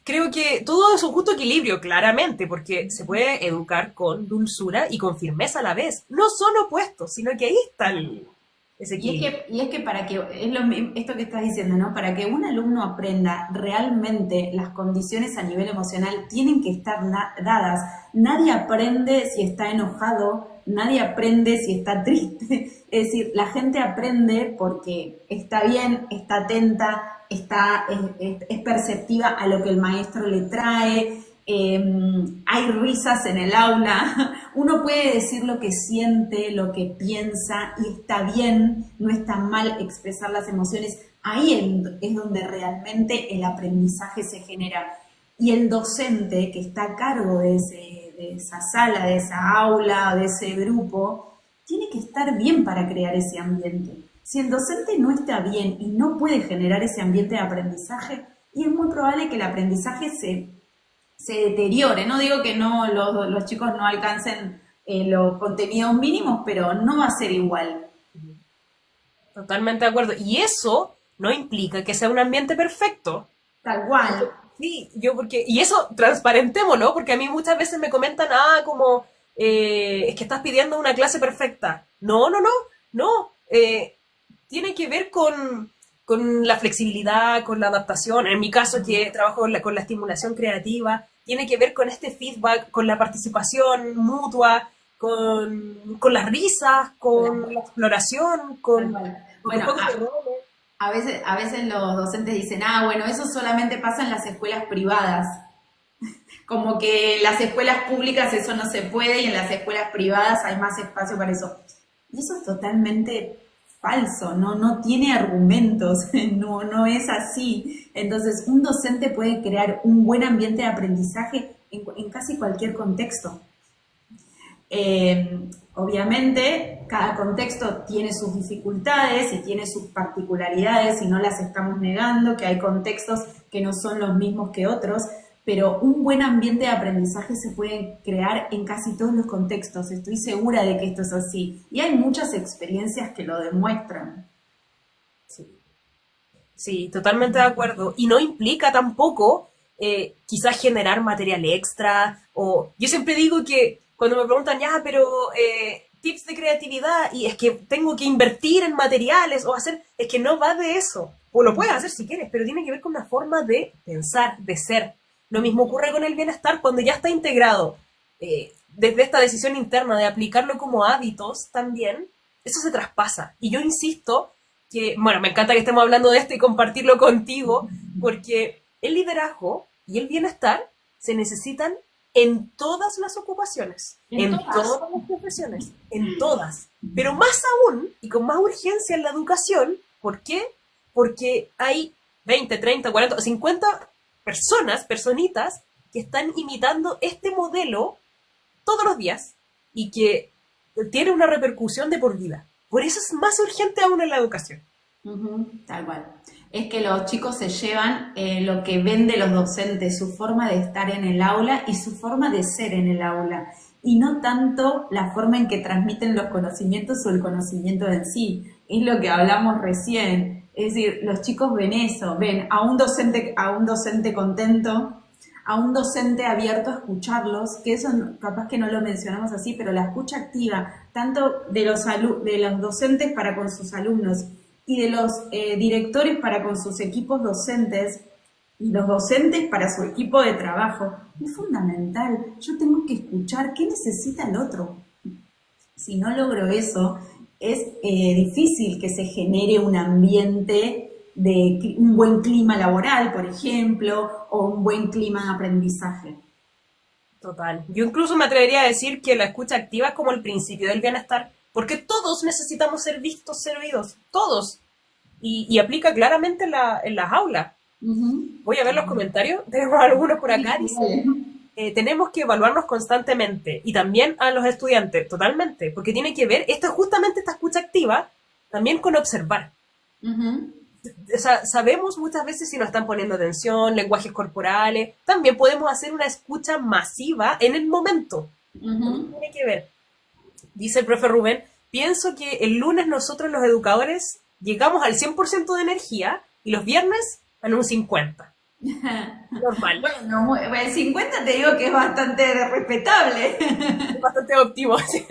Creo que todo es un justo equilibrio, claramente, porque se puede educar con dulzura y con firmeza a la vez. No son opuestos, sino que ahí está ese Y equilibrio. es que para que, esto que estás diciendo, ¿no? Para que un alumno aprenda realmente, las condiciones a nivel emocional tienen que estar dadas. Nadie aprende si está enojado, nadie aprende si está triste. Es decir, la gente aprende porque está bien, está atenta, es perceptiva a lo que el maestro le trae. Hay risas en el aula, uno puede decir lo que siente, lo que piensa y está bien, no está mal expresar las emociones, ahí es donde realmente el aprendizaje se genera. Y el docente que está a cargo de esa sala, de esa aula, de ese grupo, tiene que estar bien para crear ese ambiente. Si el docente no está bien y no puede generar ese ambiente de aprendizaje, y es muy probable que el aprendizaje se deteriore. No digo que no los chicos no alcancen los contenidos mínimos, pero no va a ser igual. Totalmente de acuerdo. Y eso no implica que sea un ambiente perfecto. Tal cual. Sí, y eso transparentémoslo, porque a mí muchas veces me comentan, como, es que estás pidiendo una clase perfecta. No, tiene que ver con la flexibilidad, con la adaptación, en mi caso que trabajo con la estimulación creativa, tiene que ver con este feedback, con la participación mutua, con las risas, con la exploración, con Bueno, los juegos de roles. a veces los docentes dicen, bueno, eso solamente pasa en las escuelas privadas. Como que en las escuelas públicas eso no se puede y en las escuelas privadas hay más espacio para eso. Y eso es totalmente falso, no tiene argumentos, no es así. Entonces, un docente puede crear un buen ambiente de aprendizaje en casi cualquier contexto. Obviamente, cada contexto tiene sus dificultades y tiene sus particularidades y no las estamos negando, que hay contextos que no son los mismos que otros, pero un buen ambiente de aprendizaje se puede crear en casi todos los contextos. Estoy segura de que esto es así. Y hay muchas experiencias que lo demuestran. Sí, totalmente de acuerdo. Y no implica tampoco quizás generar material extra. Yo siempre digo que cuando me preguntan, tips de creatividad, y es que tengo que invertir en materiales es que no va de eso. O lo puedes hacer si quieres, pero tiene que ver con una forma de pensar, de ser. Lo mismo ocurre con el bienestar cuando ya está integrado desde esta decisión interna de aplicarlo como hábitos también, eso se traspasa. Y yo insisto que, me encanta que estemos hablando de esto y compartirlo contigo, porque el liderazgo y el bienestar se necesitan en todas las ocupaciones, en todas las profesiones, en todas. Pero más aún, y con más urgencia en la educación, ¿por qué? Porque hay 20, 30, 40, 50 personitas que están imitando este modelo todos los días y que tiene una repercusión de por vida. Por eso es más urgente aún en la educación. Tal cual. Es que los chicos se llevan lo que ven de los docentes, su forma de estar en el aula y su forma de ser en el aula. Y no tanto la forma en que transmiten los conocimientos o el conocimiento en sí. Es lo que hablamos recién. Es decir, los chicos ven eso, ven a un docente contento, a un docente abierto a escucharlos, que eso capaz que no lo mencionamos así, pero la escucha activa, tanto de los docentes para con sus alumnos y de los directores para con sus equipos docentes y los docentes para su equipo de trabajo, es fundamental. Yo tengo que escuchar qué necesita el otro. Si no logro eso, es difícil que se genere un ambiente de un buen clima laboral, por ejemplo, o un buen clima de aprendizaje. Total. Yo incluso me atrevería a decir que la escucha activa es como el principio del bienestar, porque todos necesitamos ser vistos, ser oídos, todos. Y aplica claramente en las aulas. Voy a ver los comentarios, tenemos algunos por acá, dice... tenemos que evaluarnos constantemente y también a los estudiantes, totalmente, porque tiene que ver, justamente esta escucha activa, también con observar. O sea, sabemos muchas veces si nos están poniendo atención, lenguajes corporales, también podemos hacer una escucha masiva en el momento. Tiene que ver. Dice el profe Rubén, pienso que el lunes nosotros los educadores llegamos al 100% de energía y los viernes a un 50%. Normal. Bueno, el 50 te digo que es bastante respetable. Es bastante óptimo, ¿sí?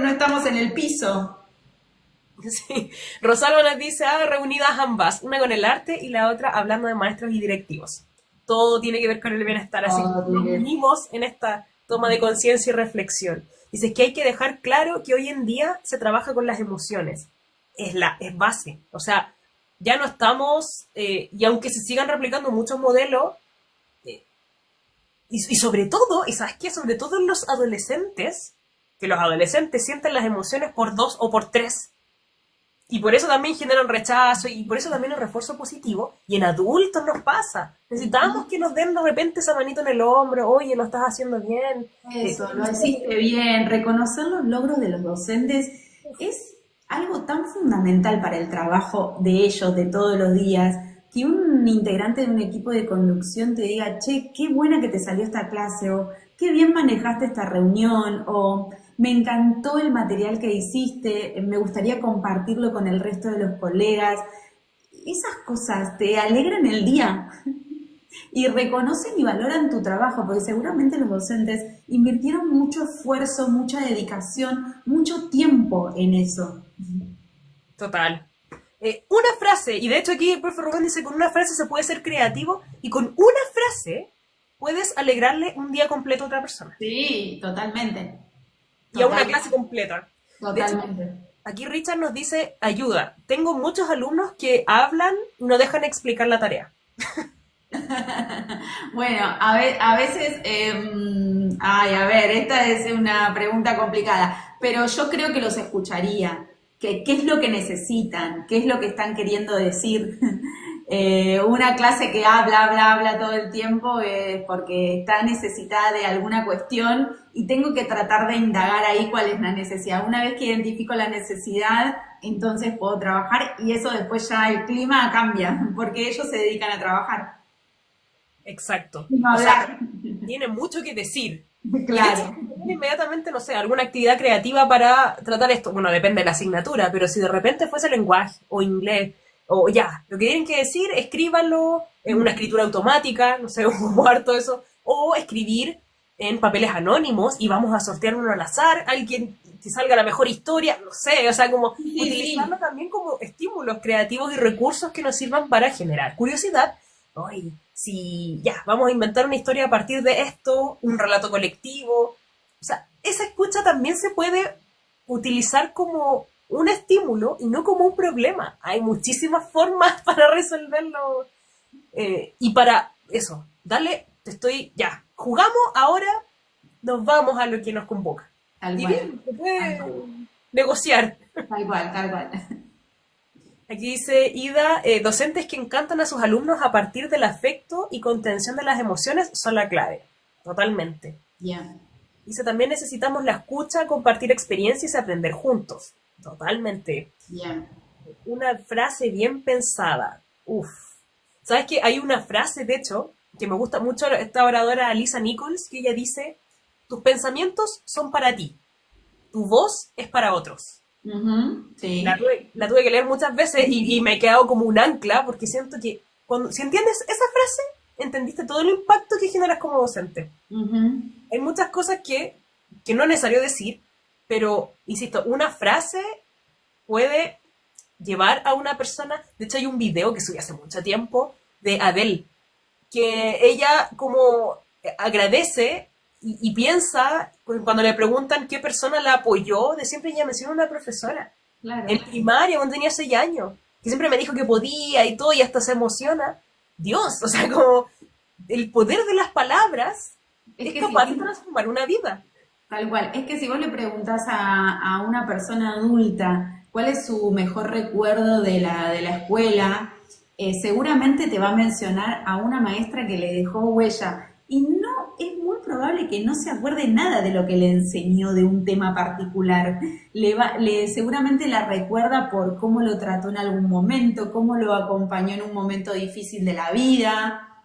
No estamos en el piso. Sí. Rosalba nos dice, reunidas ambas, una con el arte y la otra hablando de maestros y directivos. Todo tiene que ver con el bienestar, así que nos unimos en esta toma de conciencia y reflexión. Dices que hay que dejar claro que hoy en día se trabaja con las emociones. Es base. O sea, ya no estamos, y aunque se sigan replicando muchos modelos, y sobre todo, y sabes qué, sobre todo en los adolescentes, que los adolescentes sienten las emociones por 2 o por 3. Y por eso también generan rechazo y por eso también el refuerzo positivo. Y en adultos nos pasa. Necesitamos que nos den de repente esa manito en el hombro. Oye, lo estás haciendo bien. Eso, lo hiciste bien. Reconocer los logros de los docentes es algo tan fundamental para el trabajo de ellos de todos los días. Que un integrante de un equipo de conducción te diga, che, qué buena que te salió esta clase, o qué bien manejaste esta reunión, o me encantó el material que hiciste, me gustaría compartirlo con el resto de los colegas. Esas cosas te alegran el día y reconocen y valoran tu trabajo, porque seguramente los docentes invirtieron mucho esfuerzo, mucha dedicación, mucho tiempo en eso. Total. Una frase, y de hecho aquí el profe Rubén dice, con una frase se puede ser creativo y con una frase puedes alegrarle un día completo a otra persona. Sí, totalmente. Y a una clase completa. Totalmente. De hecho, aquí Richard nos dice, ayuda, tengo muchos alumnos que hablan y no dejan explicar la tarea. Bueno, a veces, a ver, esta es una pregunta complicada, pero yo creo que los escucharía. ¿Qué es lo que necesitan? ¿Qué es lo que están queriendo decir? Una clase que habla todo el tiempo es porque está necesitada de alguna cuestión y tengo que tratar de indagar ahí cuál es la necesidad. Una vez que identifico la necesidad, entonces puedo trabajar y eso después ya el clima cambia, porque ellos se dedican a trabajar. Exacto. No, o sea, tiene mucho que decir. Claro. Inmediatamente, no sé, alguna actividad creativa para tratar esto. Bueno, depende de la asignatura, pero si de repente fuese lenguaje o inglés, o ya, lo que tienen que decir, escríbanlo en una escritura automática, no sé, o harto eso, o escribir en papeles anónimos y vamos a sortear uno al azar, alguien que salga la mejor historia, no sé, o sea, como utilizarlo también como estímulos creativos y recursos que nos sirvan para generar curiosidad. Ay, si ya, vamos a inventar una historia a partir de esto, un relato colectivo. O sea, esa escucha también se puede utilizar como un estímulo y no como un problema. Hay muchísimas formas para resolverlo. Y para eso, dale, ya, jugamos, ahora nos vamos a lo que nos convoca. Tal y cual. bien, se puede negociar. Tal cual. Aquí dice Ida, docentes que encantan a sus alumnos a partir del afecto y contención de las emociones son la clave. Totalmente. Yeah. Dice, también necesitamos la escucha, compartir experiencias y aprender juntos. Totalmente. Yeah. Una frase bien pensada. Uf. ¿Sabes qué? Hay una frase, de hecho, que me gusta mucho, esta oradora Lisa Nichols, que ella dice, tus pensamientos son para ti, tu voz es para otros. Sí. La tuve que leer muchas veces y me he quedado como un ancla porque siento que si entiendes esa frase, entendiste todo el impacto que generas como docente. Hay muchas cosas que no es necesario decir, pero, insisto, una frase puede llevar a una persona. De hecho, hay un video que subí hace mucho tiempo de Adele, que ella como agradece y piensa, cuando le preguntan qué persona la apoyó, de siempre ella menciona una profesora. Claro. En primaria, cuando tenía 6 años, que siempre me dijo que podía y todo, y hasta se emociona. Dios, o sea, como el poder de las palabras es capaz de transformar una vida. Tal cual. Es que si vos le preguntás a una persona adulta cuál es su mejor recuerdo de la escuela, seguramente te va a mencionar a una maestra que le dejó huella. Y no, es muy probable que no se acuerde nada de lo que le enseñó de un tema particular. Seguramente la recuerda por cómo lo trató en algún momento, cómo lo acompañó en un momento difícil de la vida.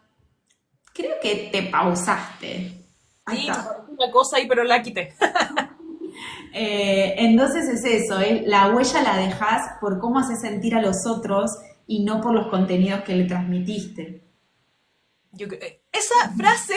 Creo que te pausaste. Sí, una cosa ahí, pero la quité. Entonces es eso, la huella la dejás por cómo haces sentir a los otros y no por los contenidos que le transmitiste. Esa frase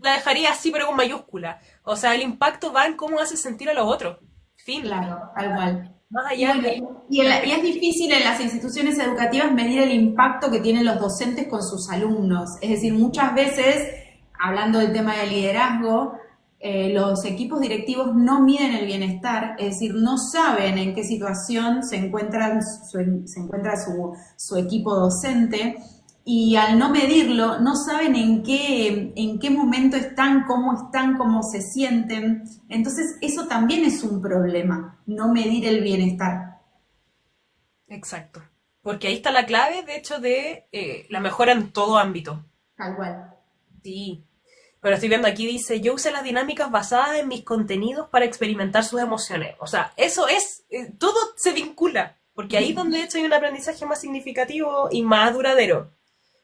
la dejaría así, pero con mayúscula. O sea, el impacto va en cómo haces sentir a los otros. Fin. Claro, tal cual. Más Y allá bueno, de... y es difícil en las instituciones educativas medir el impacto que tienen los docentes con sus alumnos. Es decir, muchas veces, hablando del tema del liderazgo, los equipos directivos no miden el bienestar, es decir, no saben en qué situación se encuentra su equipo docente y al no medirlo, no saben en qué momento están, cómo se sienten. Entonces, eso también es un problema, no medir el bienestar. Exacto. Porque ahí está la clave, de hecho, de la mejora en todo ámbito. Tal cual. Sí. Pero estoy viendo aquí, dice, yo usé las dinámicas basadas en mis contenidos para experimentar sus emociones. O sea, eso es, todo se vincula, porque ahí es donde de hecho hay un aprendizaje más significativo y más duradero.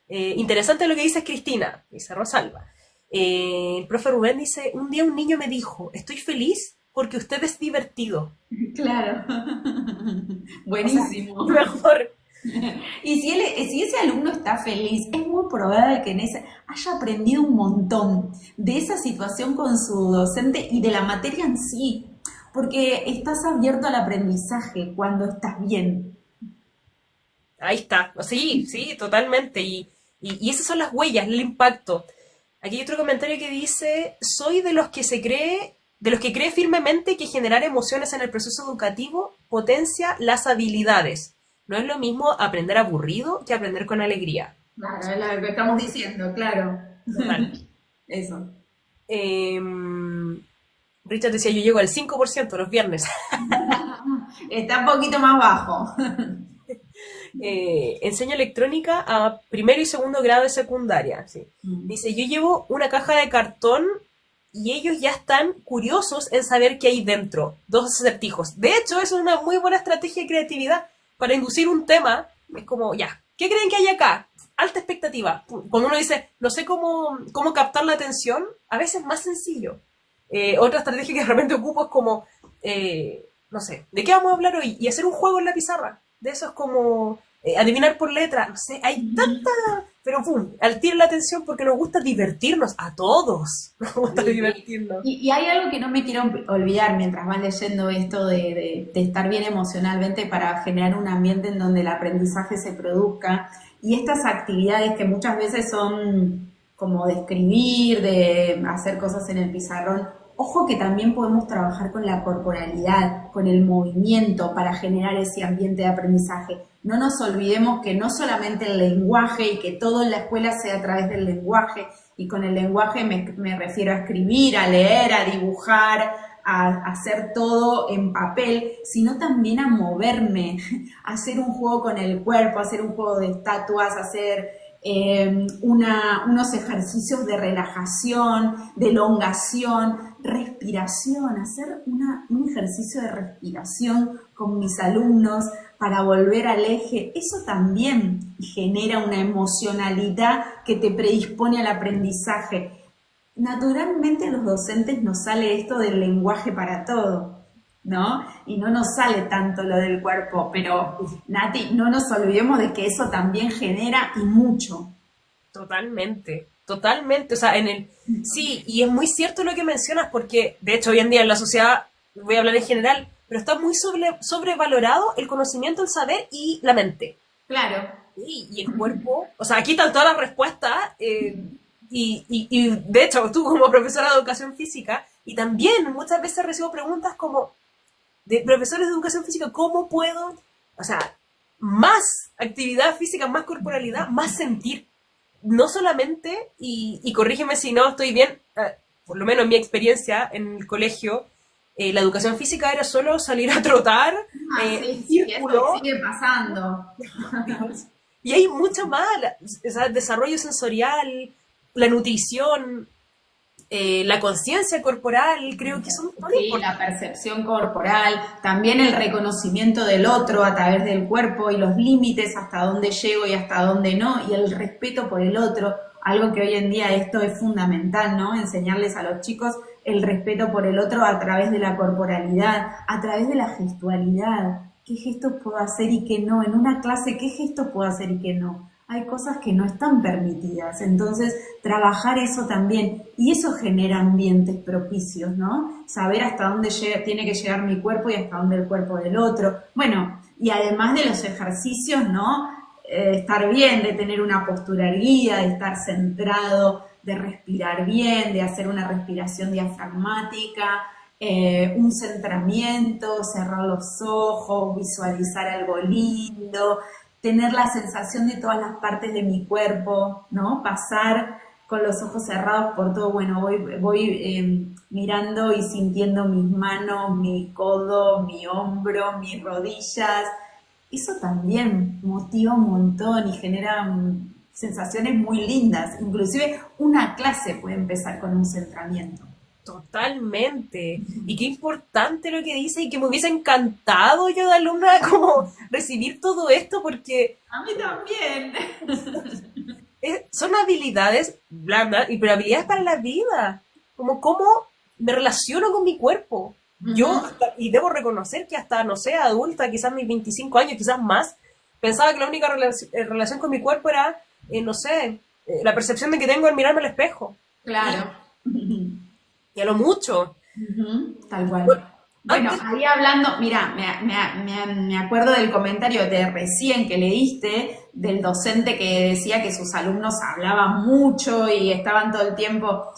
Interesante lo que dice Cristina, dice Rosalba. El profe Rubén dice, un día un niño me dijo, estoy feliz porque usted es divertido. Claro. O sea, Buenísimo. mejor. Y si ese alumno está feliz, es muy probable que en ese haya aprendido un montón de esa situación con su docente y de la materia en sí, porque estás abierto al aprendizaje cuando estás bien. Ahí está. Sí, sí, totalmente. Y esas son las huellas, el impacto. Aquí hay otro comentario que dice, soy de los que cree firmemente que generar emociones en el proceso educativo potencia las habilidades. No es lo mismo aprender aburrido que aprender con alegría. Claro, es lo que estamos diciendo, claro. Total. Eso. Richard decía, yo llego al 5% los viernes. Está un poquito más bajo. Enseño electrónica a primero y segundo grado de secundaria. Sí. Dice, yo llevo una caja de cartón y ellos ya están curiosos en saber qué hay dentro. Dos acertijos. De hecho, eso es una muy buena estrategia de creatividad para inducir un tema. Es como, ya, ¿qué creen que hay acá? Alta expectativa. Cuando uno dice, no sé cómo captar la atención, a veces es más sencillo. Otra estrategia que realmente ocupo es como, no sé, ¿de qué vamos a hablar hoy? Y hacer un juego en la pizarra. De eso es como adivinar por letra. No sé, hay tanta... Pero pum, al tiro la atención porque nos gusta divertirnos. A todos nos gusta divertirnos. Y hay algo que no me quiero olvidar mientras van leyendo esto de estar bien emocionalmente para generar un ambiente en donde el aprendizaje se produzca. Y estas actividades que muchas veces son como de escribir, de hacer cosas en el pizarrón. Ojo que también podemos trabajar con la corporalidad, con el movimiento para generar ese ambiente de aprendizaje. No nos olvidemos que no solamente el lenguaje y que todo en la escuela sea a través del lenguaje, y con el lenguaje me refiero a escribir, a leer, a dibujar, a hacer todo en papel, sino también a moverme, a hacer un juego con el cuerpo, a hacer un juego de estatuas, a hacer unos ejercicios de relajación, de elongación, respiración, hacer un ejercicio de respiración con mis alumnos para volver al eje. Eso también genera una emocionalidad que te predispone al aprendizaje. Naturalmente a los docentes nos sale esto del lenguaje para todo, ¿no? Y no nos sale tanto lo del cuerpo, pero Nati, no nos olvidemos de que eso también genera y mucho. Totalmente, totalmente. O sea, sí, y es muy cierto lo que mencionas porque, de hecho, hoy en día en la sociedad, voy a hablar en general, pero está muy sobrevalorado el conocimiento, el saber y la mente. Claro. Y el cuerpo, o sea, aquí están todas las respuestas, y de hecho, tú como profesora de educación física, y también muchas veces recibo preguntas como de profesores de educación física, ¿cómo puedo, o sea, más actividad física, más corporalidad, más sentir? No solamente, y corrígeme si no estoy bien, por lo menos en mi experiencia en el colegio, la educación física era solo salir a trotar, Sí, círculo. esto sigue pasando. Y hay mucho más, o sea, el desarrollo sensorial, la nutrición, la conciencia corporal, creo que son muy Sí, la percepción corporal, también el reconocimiento del otro a través del cuerpo y los límites hasta dónde llego y hasta dónde no, y el respeto por el otro, algo que hoy en día esto es fundamental, ¿no? Enseñarles a los chicos el respeto por el otro a través de la corporalidad, a través de la gestualidad. ¿Qué gestos puedo hacer y qué no? En una clase, ¿qué gestos puedo hacer y qué no? hay cosas que no están permitidas. Entonces, trabajar eso también. Y eso genera ambientes propicios, ¿no? Saber hasta dónde tiene que llegar mi cuerpo y hasta dónde el cuerpo del otro. Bueno, y además de los ejercicios, ¿no? Estar bien, de tener una postura erguida, de estar centrado, de respirar bien, de hacer una respiración diafragmática, un centramiento, cerrar los ojos, visualizar algo lindo, tener la sensación de todas las partes de mi cuerpo, ¿no? Pasar con los ojos cerrados por todo, bueno, voy mirando y sintiendo mis manos, mi codo, mi hombro, mis rodillas. Eso también motiva un montón y genera sensaciones muy lindas. Inclusive una clase puede empezar con un centramiento. Totalmente. Y qué importante lo que dice, y que me hubiese encantado yo de alumna como recibir todo esto, porque a mí también. Son habilidades blandas, pero habilidades para la vida, como cómo me relaciono con mi cuerpo. Yo, y debo reconocer que hasta, no sé, adulta, quizás mis 25 años, quizás más, pensaba que la única relación con mi cuerpo era, no sé, la percepción de que tengo al mirarme al espejo. Claro. Y a lo mucho. Tal cual. Bueno, ahí hablando, mira, me acuerdo del comentario de recién que leíste del docente que decía que sus alumnos hablaban mucho y estaban todo el tiempo.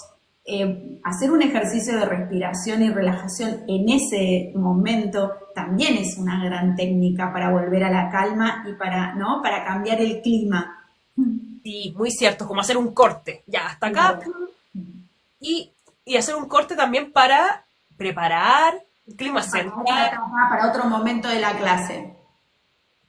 Hacer un ejercicio de respiración y relajación en ese momento también es una gran técnica para volver a la calma y para, ¿no? Para cambiar el clima. Sí, muy cierto, como hacer un corte. Ya, hasta acá. Y hacer un corte también para preparar el clima central. Para otro momento de la clase.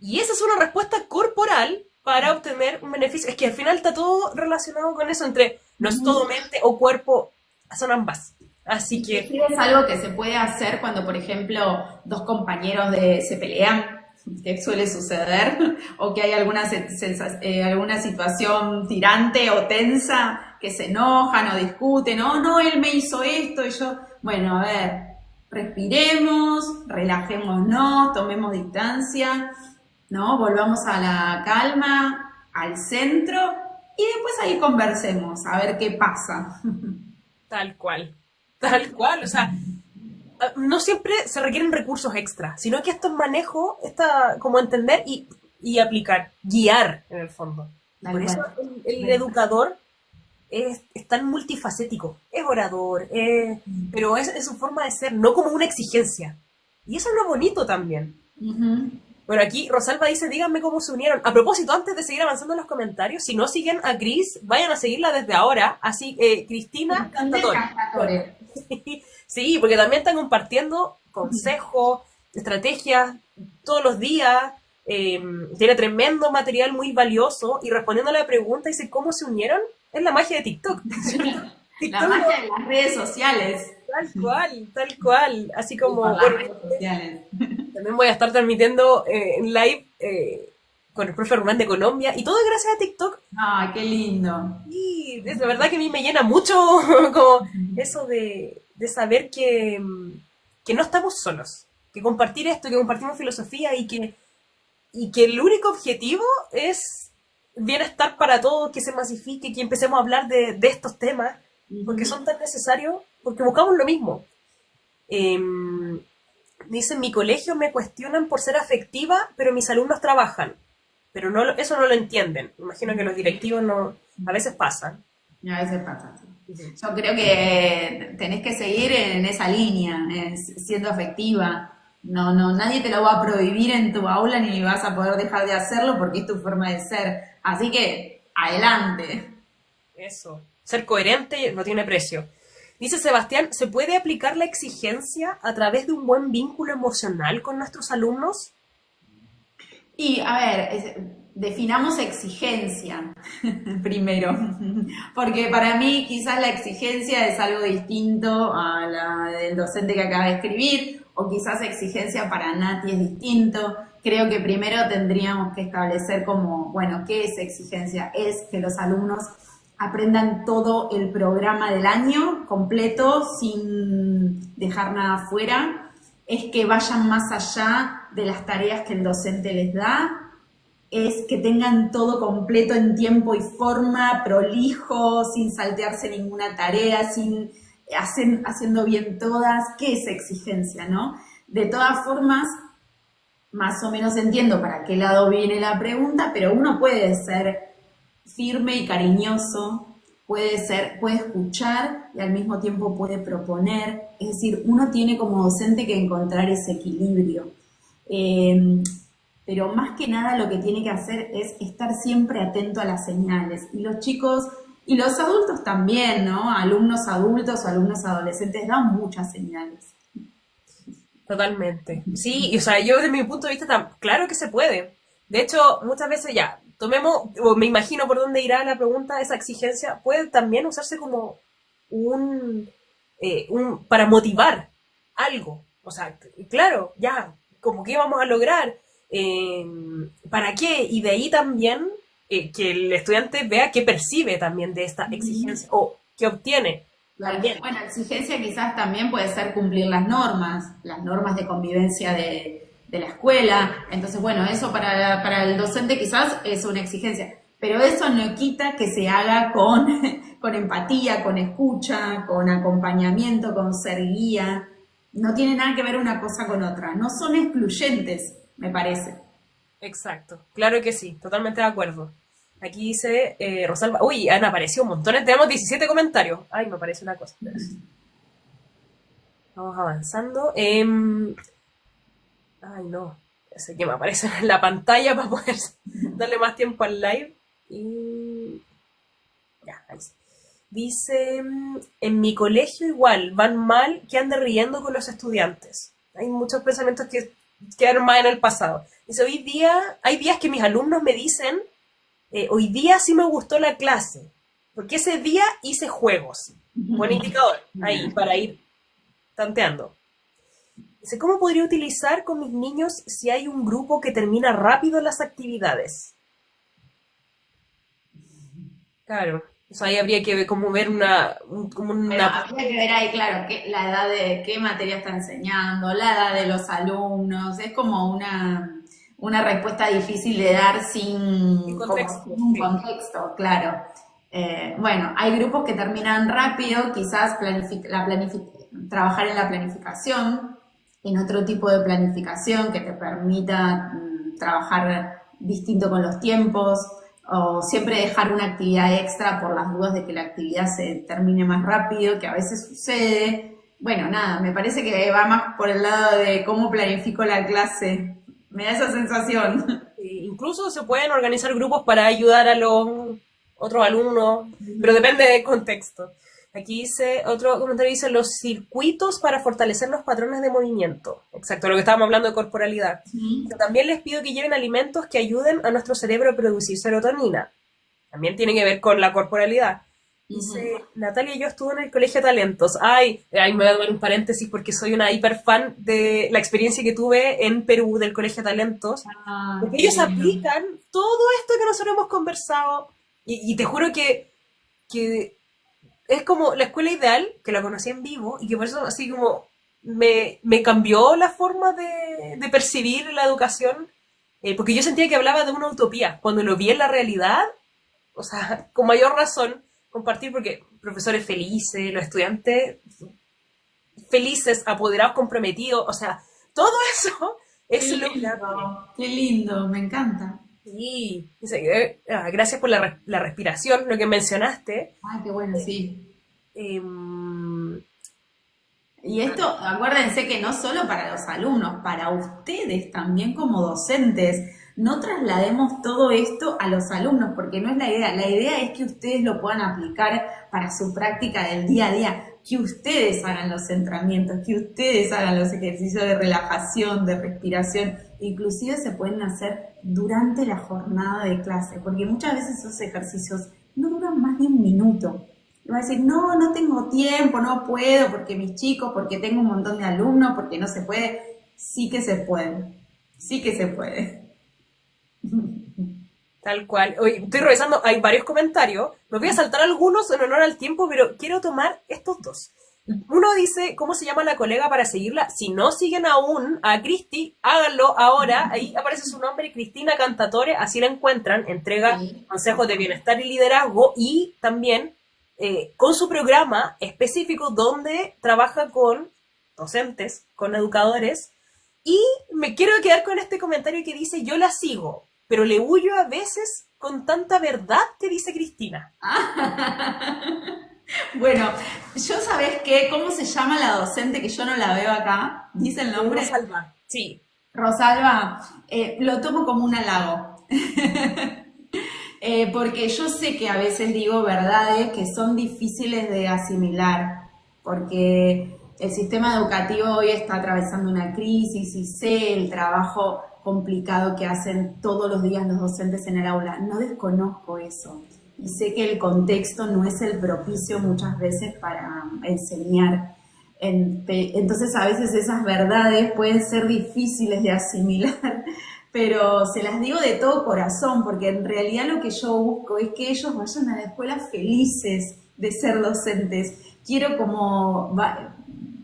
Y esa es una respuesta corporal para obtener un beneficio. Es que al final está todo relacionado con eso, entre no es todo mente o cuerpo, son ambas. Así que... Es algo que se puede hacer cuando, por ejemplo, dos compañeros se pelean, que suele suceder, o que hay alguna situación tirante o tensa, que se enojan o discuten, no, él me hizo esto y yo, bueno, a ver, respiremos, relajémonos, tomemos distancia, ¿no? Volvamos a la calma, al centro, y después ahí conversemos, a ver qué pasa. Tal cual, o sea, no siempre se requieren recursos extra, sino que esto es manejo, como entender y aplicar, guiar en el fondo. Por eso el educador es tan multifacético, es orador, pero es su forma de ser, no como una exigencia. Y eso es lo bonito también. Bueno, aquí Rosalba dice, díganme cómo se unieron. A propósito, antes de seguir avanzando en los comentarios, si no siguen a Cris, vayan a seguirla desde ahora. Así, Cristina Cantatore. Sí, porque también están compartiendo consejos, estrategias, todos los días. Tiene tremendo material muy valioso. Y respondiendo a la pregunta, dice, ¿cómo se unieron? Es la magia de TikTok. La magia de las redes sociales. Tal cual. Así como... También voy a estar transmitiendo en live con el profe Román de Colombia. Y todo gracias a TikTok. ¡Ah, qué lindo! Y es de verdad que a mí me llena mucho como eso de saber que no estamos solos. Que compartir esto, que compartimos filosofía y que el único objetivo es bienestar para todos, que se masifique, que empecemos a hablar de estos temas, porque son tan necesarios, porque buscamos lo mismo. Dice, en mi colegio me cuestionan por ser afectiva, pero mis alumnos trabajan. Pero eso no lo entienden. Imagino que los directivos a veces pasan. A veces pasa. Yo creo que tenés que seguir en esa línea, siendo afectiva. No, nadie te lo va a prohibir en tu aula ni vas a poder dejar de hacerlo porque es tu forma de ser. Así que, adelante. Eso. Ser coherente no tiene precio. Dice Sebastián, ¿se puede aplicar la exigencia a través de un buen vínculo emocional con nuestros alumnos? Y, a ver, definamos exigencia primero, porque para mí quizás la exigencia es algo distinto a la del docente que acaba de escribir, o quizás exigencia para Nati es distinto. Creo que primero tendríamos que establecer como, bueno, ¿qué es exigencia? Es que los alumnos aprendan todo el programa del año completo sin dejar nada fuera, es que vayan más allá de las tareas que el docente les da, es que tengan todo completo en tiempo y forma, prolijo, sin saltearse ninguna tarea, haciendo bien todas. ¿Qué es exigencia, no? De todas formas, más o menos entiendo para qué lado viene la pregunta, pero uno puede ser firme y cariñoso, puede escuchar y al mismo tiempo puede proponer. Es decir, uno tiene como docente que encontrar ese equilibrio. Pero más que nada lo que tiene que hacer es estar siempre atento a las señales. Y los chicos y los adultos también, ¿no? Alumnos adultos o alumnos adolescentes dan muchas señales. Totalmente. Sí, y, o sea, yo desde mi punto de vista, claro que se puede. De hecho, muchas veces ya, tomemos, o me imagino por dónde irá la pregunta, esa exigencia puede también usarse como un, para motivar algo. O sea, claro, ya, como que vamos a lograr, eh, ¿para qué? Y de ahí también que el estudiante vea qué percibe también de esta exigencia o qué obtiene. Claro. También. Bueno, exigencia quizás también puede ser cumplir las normas de convivencia de la escuela. Entonces, bueno, eso para el docente quizás es una exigencia, pero eso no quita que se haga con empatía, con escucha, con acompañamiento, con ser guía. No tiene nada que ver una cosa con otra. No son excluyentes, me parece. Exacto, claro que sí, totalmente de acuerdo. Aquí dice Rosalba, uy, han aparecido montones, tenemos 17 comentarios. Ay, me parece una cosa. Vamos avanzando. Ay, no, sé que me aparece en la pantalla para poder darle más tiempo al live. Y ya, ahí sí. Dice, en mi colegio igual, van mal que ande riendo con los estudiantes. Hay muchos pensamientos que quedaron más en el pasado. Dice, hoy día, hay días que mis alumnos me dicen, hoy día sí me gustó la clase, porque ese día hice juegos. Buen indicador, ahí, para ir tanteando. Dice, ¿cómo podría utilizar con mis niños si hay un grupo que termina rápido las actividades? Claro, o sea, ahí habría que ver, como ver Pero habría que ver ahí, claro, la edad de qué materia está enseñando, la edad de los alumnos. Es como una respuesta difícil de dar sin contexto, sin un sí. contexto, claro. Bueno, hay grupos que terminan rápido, quizás trabajar en la planificación, en otro tipo de planificación que te permita trabajar distinto con los tiempos, o siempre dejar una actividad extra por las dudas de que la actividad se termine más rápido, que a veces sucede. Bueno, nada, me parece que va más por el lado de cómo planifico la clase. Me da esa sensación. Incluso se pueden organizar grupos para ayudar a los otros alumnos, pero depende del contexto. Aquí dice, otro comentario dice, los circuitos para fortalecer los patrones de movimiento. Exacto, lo que estábamos hablando de corporalidad. Pero también les pido que lleven alimentos que ayuden a nuestro cerebro a producir serotonina. También tiene que ver con la corporalidad. Dice, Natalia, yo estuve en el Colegio de Talentos. Ay, me voy a tomar un paréntesis porque soy una hiper fan de la experiencia que tuve en Perú del Colegio de Talentos. Porque ellos aplican todo esto que nosotros hemos conversado. Y te juro que es como la escuela ideal, que la conocí en vivo, y que por eso así como me cambió la forma de percibir la educación, porque yo sentía que hablaba de una utopía. Cuando lo vi en la realidad, o sea, con mayor razón, compartir, porque profesores felices, los estudiantes felices, apoderados, comprometidos, o sea, todo eso es lo que... Qué lindo, me encanta. Sí, dice, gracias por la respiración, lo que mencionaste. Ay, qué bueno, sí. Em, Y esto, acuérdense que no solo para los alumnos, para ustedes también como docentes. No traslademos todo esto a los alumnos, porque no es la idea. La idea es que ustedes lo puedan aplicar para su práctica del día a día, que ustedes hagan los entrenamientos, que ustedes hagan los ejercicios de relajación, de respiración. Inclusive se pueden hacer durante la jornada de clase, porque muchas veces esos ejercicios no duran más de un minuto. Y va a decir, no, no tengo tiempo, no puedo, porque mis chicos, porque tengo un montón de alumnos, porque no se puede. Sí que se puede, sí que se puede. Tal cual. Oye, estoy revisando, hay varios comentarios. Me voy a saltar algunos en honor al tiempo, pero quiero tomar estos dos. Uno dice, ¿cómo se llama la colega para seguirla? Si no siguen aún a Cristi, háganlo ahora. Ahí aparece su nombre, Cristina Cantatore, así la encuentran. Entrega Sí. consejos de bienestar y liderazgo y también con su programa específico donde trabaja con docentes, con educadores. Y me quiero quedar con este comentario que dice, yo la sigo, pero le huyo a veces con tanta verdad que dice Cristina. Bueno, yo sabés qué, ¿cómo se llama la docente que yo no la veo acá? ¿Dice el nombre? Rosalba, sí. Rosalba, lo tomo como un halago. Porque yo sé que a veces digo verdades que son difíciles de asimilar, porque el sistema educativo hoy está atravesando una crisis y sé el trabajo complicado que hacen todos los días los docentes en el aula. No desconozco eso y sé que el contexto no es el propicio muchas veces para enseñar. Entonces a veces esas verdades pueden ser difíciles de asimilar, pero se las digo de todo corazón, porque en realidad lo que yo busco es que ellos vayan a la escuela felices de ser docentes. Quiero como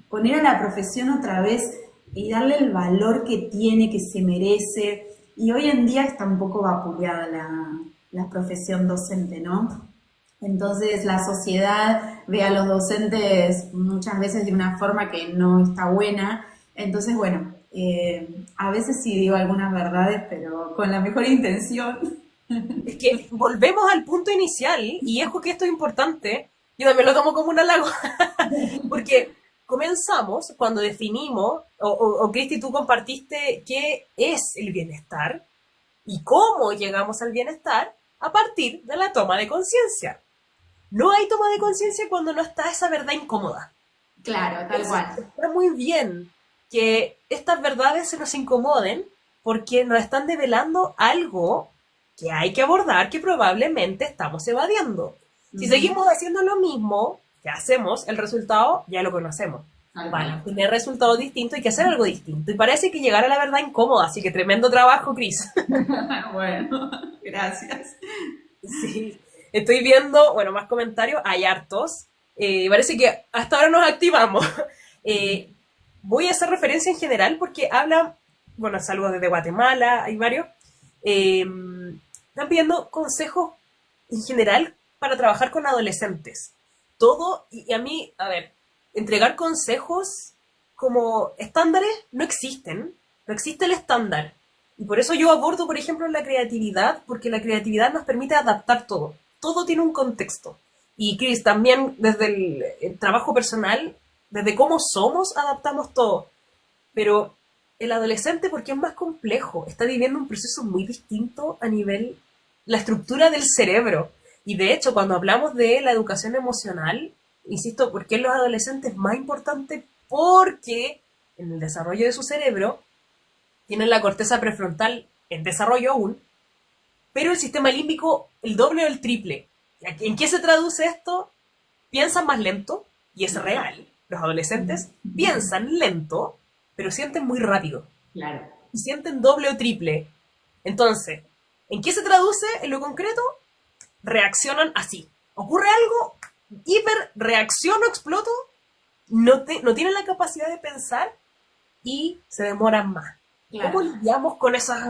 poner a la profesión otra vez y darle el valor que tiene, que se merece. Y hoy en día está un poco vapuleada la profesión docente, ¿no? Entonces la sociedad ve a los docentes muchas veces de una forma que no está buena. Entonces, bueno, a veces sí digo algunas verdades, pero con la mejor intención. Es que volvemos al punto inicial, y es que esto es importante, yo también lo tomo como un halago, porque comenzamos cuando definimos, o Cristi, tú compartiste qué es el bienestar y cómo llegamos al bienestar a partir de la toma de conciencia. No hay toma de conciencia cuando no está esa verdad incómoda. Claro, tal Entonces, cual. está muy bien que estas verdades se nos incomoden porque nos están develando algo que hay que abordar que probablemente estamos evadiendo. Si Ujú, seguimos haciendo lo mismo que hacemos, el resultado ya lo conocemos. tal Van a cual. tener resultados distintos, hay que hacer algo distinto. Y parece que llegar a la verdad incómoda, así que tremendo trabajo, Cris. Bueno, gracias. Sí, estoy viendo, bueno, más comentarios, hay hartos. Parece que hasta ahora nos activamos. Eh, Voy a hacer referencia en general porque hablan, bueno, saludos desde Guatemala, hay varios. Eh, Están pidiendo consejos en general para trabajar con adolescentes. Todo, y a mí, a ver, entregar consejos como estándares no existen, no existe el estándar. Y por eso yo abordo, por ejemplo, la creatividad, porque la creatividad nos permite adaptar todo. Todo tiene un contexto. Y Chris, también desde el trabajo personal, desde cómo somos, adaptamos todo. Pero el adolescente, porque es más complejo, está viviendo un proceso muy distinto a nivel, la estructura del cerebro. Y de hecho, cuando hablamos de la educación emocional, insisto, ¿por qué en los adolescentes es más importante? Porque en el desarrollo de su cerebro tienen la corteza prefrontal en desarrollo aún, pero el sistema límbico el doble o el triple. ¿En qué se traduce esto? Piensan más lento, y es real. Los adolescentes piensan lento, pero sienten muy rápido. Claro. Y sienten doble o triple. Entonces, ¿en qué se traduce en lo concreto? Reaccionan así. Ocurre algo, hiper reacciono, exploto, no tienen la capacidad de pensar y se demoran más. ¿Cómo Claro. lidiamos con esas...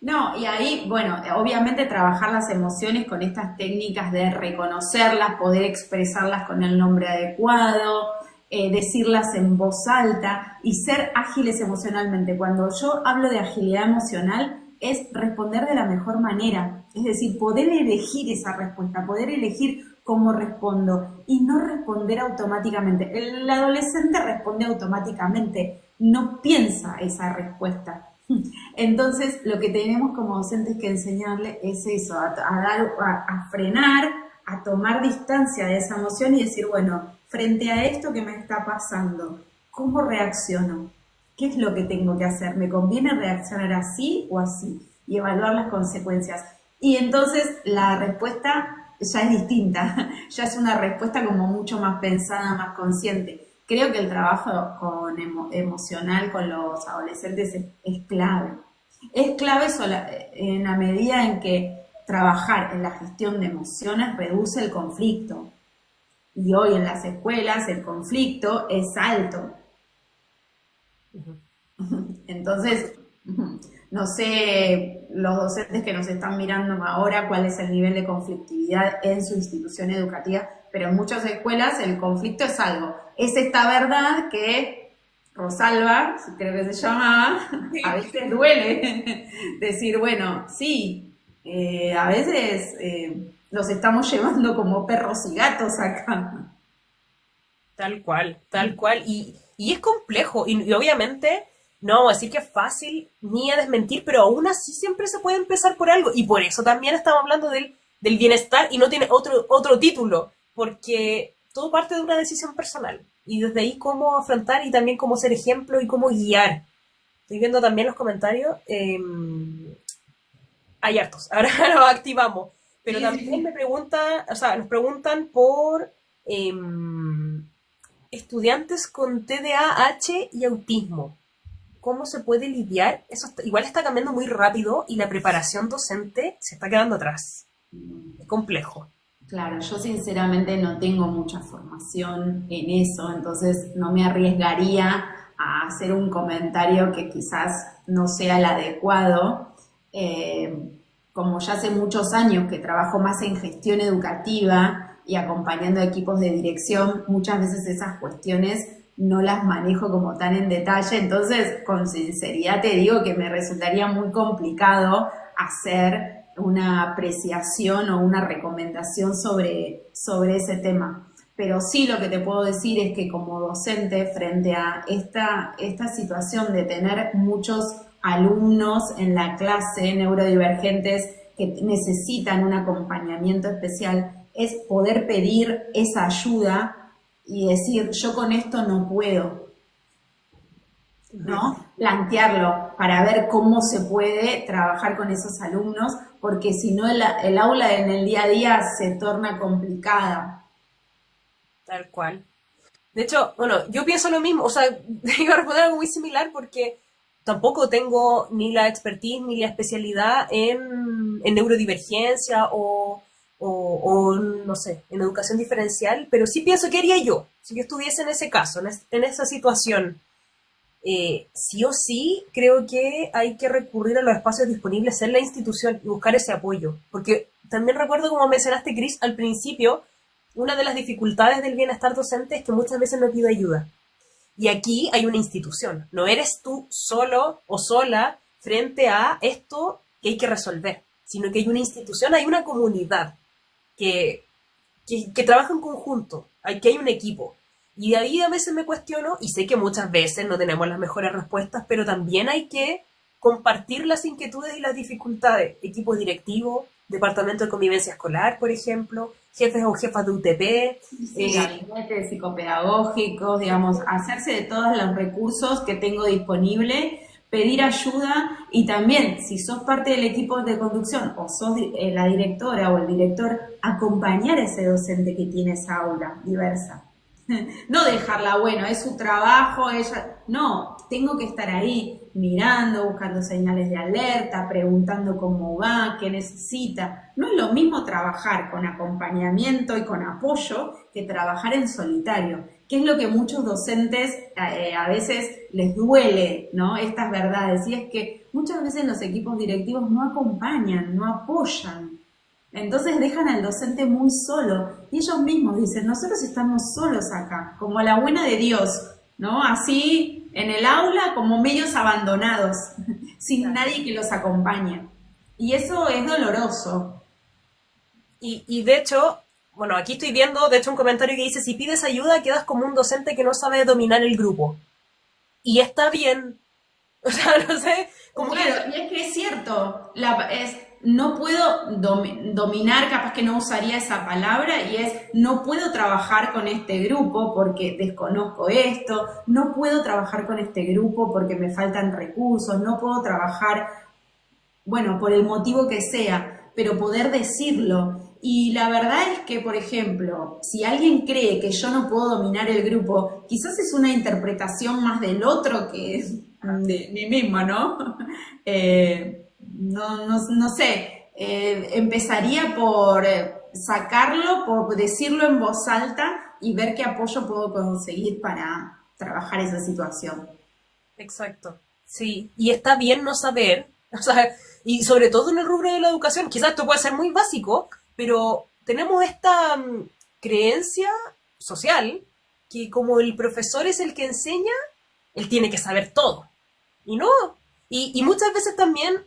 No, y ahí, bueno, obviamente trabajar las emociones con estas técnicas de reconocerlas, poder expresarlas con el nombre adecuado, decirlas en voz alta y ser ágiles emocionalmente. Cuando yo hablo de agilidad emocional, es responder de la mejor manera, es decir, poder elegir esa respuesta, poder elegir cómo respondo y no responder automáticamente. El adolescente responde automáticamente, no piensa esa respuesta. Entonces, lo que tenemos como docentes que enseñarle es eso, a frenar, a tomar distancia de esa emoción y decir, bueno, frente a esto que me está pasando, ¿cómo reacciono? ¿Qué es lo que tengo que hacer? ¿Me conviene reaccionar así o así? Y evaluar las consecuencias. Y entonces la respuesta ya es distinta, ya es una respuesta como mucho más pensada, más consciente. Creo que el trabajo con emocional con los adolescentes es clave. Es clave en la medida en que trabajar en la gestión de emociones reduce el conflicto. Y hoy en las escuelas el conflicto es alto. Ujú. Entonces, no sé, los docentes que nos están mirando ahora, cuál es el nivel de conflictividad en su institución educativa, pero en muchas escuelas el conflicto es algo. Es esta verdad que Rosalba, creo que se llamaba, a veces duele decir, bueno, sí, a veces los estamos llevando como perros y gatos acá. Tal cual, tal cual. Y es complejo. Y obviamente no vamos a decir que es fácil ni a desmentir, pero aún así siempre se puede empezar por algo. Y por eso también estamos hablando del bienestar y no tiene otro título, porque todo parte de una decisión personal. Y desde ahí cómo afrontar y también cómo ser ejemplo y cómo guiar. Estoy viendo también los comentarios. Hay hartos, ahora los activamos. Pero Sí, también sí. me pregunta, o sea, nos preguntan por estudiantes con TDAH y autismo. ¿Cómo se puede lidiar? Eso igual está cambiando muy rápido y la preparación docente se está quedando atrás. Es complejo. Claro, yo sinceramente no tengo mucha formación en eso, entonces no me arriesgaría a hacer un comentario que quizás no sea el adecuado. Como ya hace muchos años que trabajo más en gestión educativa y acompañando a equipos de dirección, muchas veces esas cuestiones no las manejo como tan en detalle, entonces con sinceridad te digo que me resultaría muy complicado hacer una apreciación o una recomendación sobre ese tema. Pero sí lo que te puedo decir es que como docente, frente a esta situación de tener muchos alumnos en la clase neurodivergentes que necesitan un acompañamiento especial, es poder pedir esa ayuda y decir, yo con esto no puedo, ¿no? Plantearlo para ver cómo se puede trabajar con esos alumnos, porque si no el aula en el día a día se torna complicada. Tal cual. De hecho, bueno, yo pienso lo mismo, o sea, iba a responder algo muy similar porque tampoco tengo ni la expertise ni la especialidad en neurodivergencia no sé, en educación diferencial, pero sí pienso qué haría yo si yo estuviese en ese caso, en esa situación. Sí o sí, creo que hay que recurrir a los espacios disponibles en la institución y buscar ese apoyo. Porque también recuerdo, como mencionaste, Chris, al principio, una de las dificultades del bienestar docente es que muchas veces no pide ayuda. Y aquí hay una institución. No eres tú solo o sola frente a esto que hay que resolver, sino que hay una institución, hay una comunidad que, que trabaja en conjunto, que hay un equipo. Y de ahí a veces me cuestiono, y sé que muchas veces no tenemos las mejores respuestas, pero también hay que compartir las inquietudes y las dificultades. Equipos directivos, departamento de convivencia escolar, por ejemplo, jefes o jefas de UTP. Sí, gabinetes psicopedagógicos, digamos, hacerse de todos los recursos que tengo disponible, pedir ayuda y también, si sos parte del equipo de conducción o sos la directora o el director, acompañar a ese docente que tiene esa aula diversa. No dejarla, bueno, es su trabajo, ella, no, tengo que estar ahí mirando, buscando señales de alerta, preguntando cómo va, qué necesita. No es lo mismo trabajar con acompañamiento y con apoyo que trabajar en solitario, que es lo que muchos docentes a veces les duele, ¿no? Estas verdades, y es que muchas veces los equipos directivos no acompañan, no apoyan. Entonces dejan al docente muy solo y ellos mismos dicen, nosotros estamos solos acá, como la buena de Dios, ¿no? Así en el aula como medios abandonados, sin nadie que los acompañe. Y eso es doloroso. Y de hecho, bueno, aquí estoy viendo, de hecho, un comentario que dice, si pides ayuda, quedas como un docente que no sabe dominar el grupo. Y está bien. O sea, no sé, como que... Claro, y es que es cierto, no puedo dominar, capaz que no usaría esa palabra, y es no puedo trabajar con este grupo porque desconozco esto, no puedo trabajar con este grupo porque me faltan recursos, no puedo trabajar, bueno, por el motivo que sea, pero poder decirlo. Y la verdad es que, por ejemplo, si alguien cree que yo no puedo dominar el grupo, quizás es una interpretación más del otro que de mí misma, ¿no? No sé, empezaría por sacarlo, por decirlo en voz alta y ver qué apoyo puedo conseguir para trabajar esa situación. Exacto. Sí, y está bien no saber, o sea, y sobre todo en el rubro de la educación, quizás esto puede ser muy básico, pero tenemos esta creencia social que como el profesor es el que enseña, él tiene que saber todo. Y no. Y muchas veces también,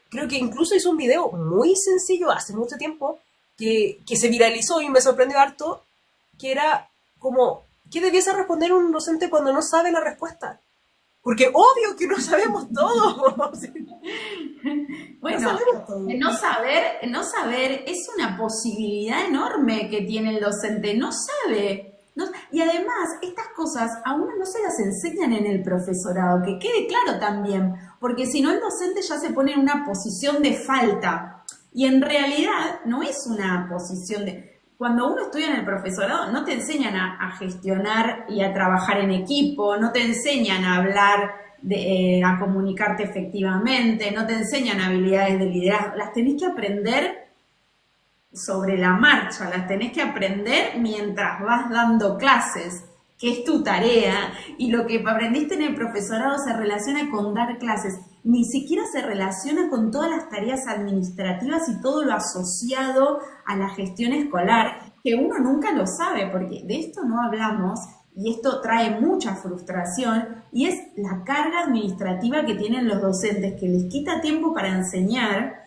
creo que incluso hizo un video muy sencillo hace mucho tiempo, que se viralizó y me sorprendió harto, que era como, ¿qué debiese responder un docente cuando no sabe la respuesta? Porque obvio que no sabemos todo. Bueno, No sabemos todo. no saber es una posibilidad enorme que tiene el docente, no sabe. Y además, estas cosas a uno no se las enseñan en el profesorado, que quede claro también, porque si no el docente ya se pone en una posición de falta. Y en realidad no es una posición de... Cuando uno estudia en el profesorado no te enseñan a gestionar y a trabajar en equipo, no te enseñan a hablar, a comunicarte efectivamente, no te enseñan habilidades de liderazgo, las tenés que aprender sobre la marcha, las tenés que aprender mientras vas dando clases, que es tu tarea, y lo que aprendiste en el profesorado se relaciona con dar clases, ni siquiera se relaciona con todas las tareas administrativas y todo lo asociado a la gestión escolar, que uno nunca lo sabe, porque de esto no hablamos, y esto trae mucha frustración, y es la carga administrativa que tienen los docentes, que les quita tiempo para enseñar,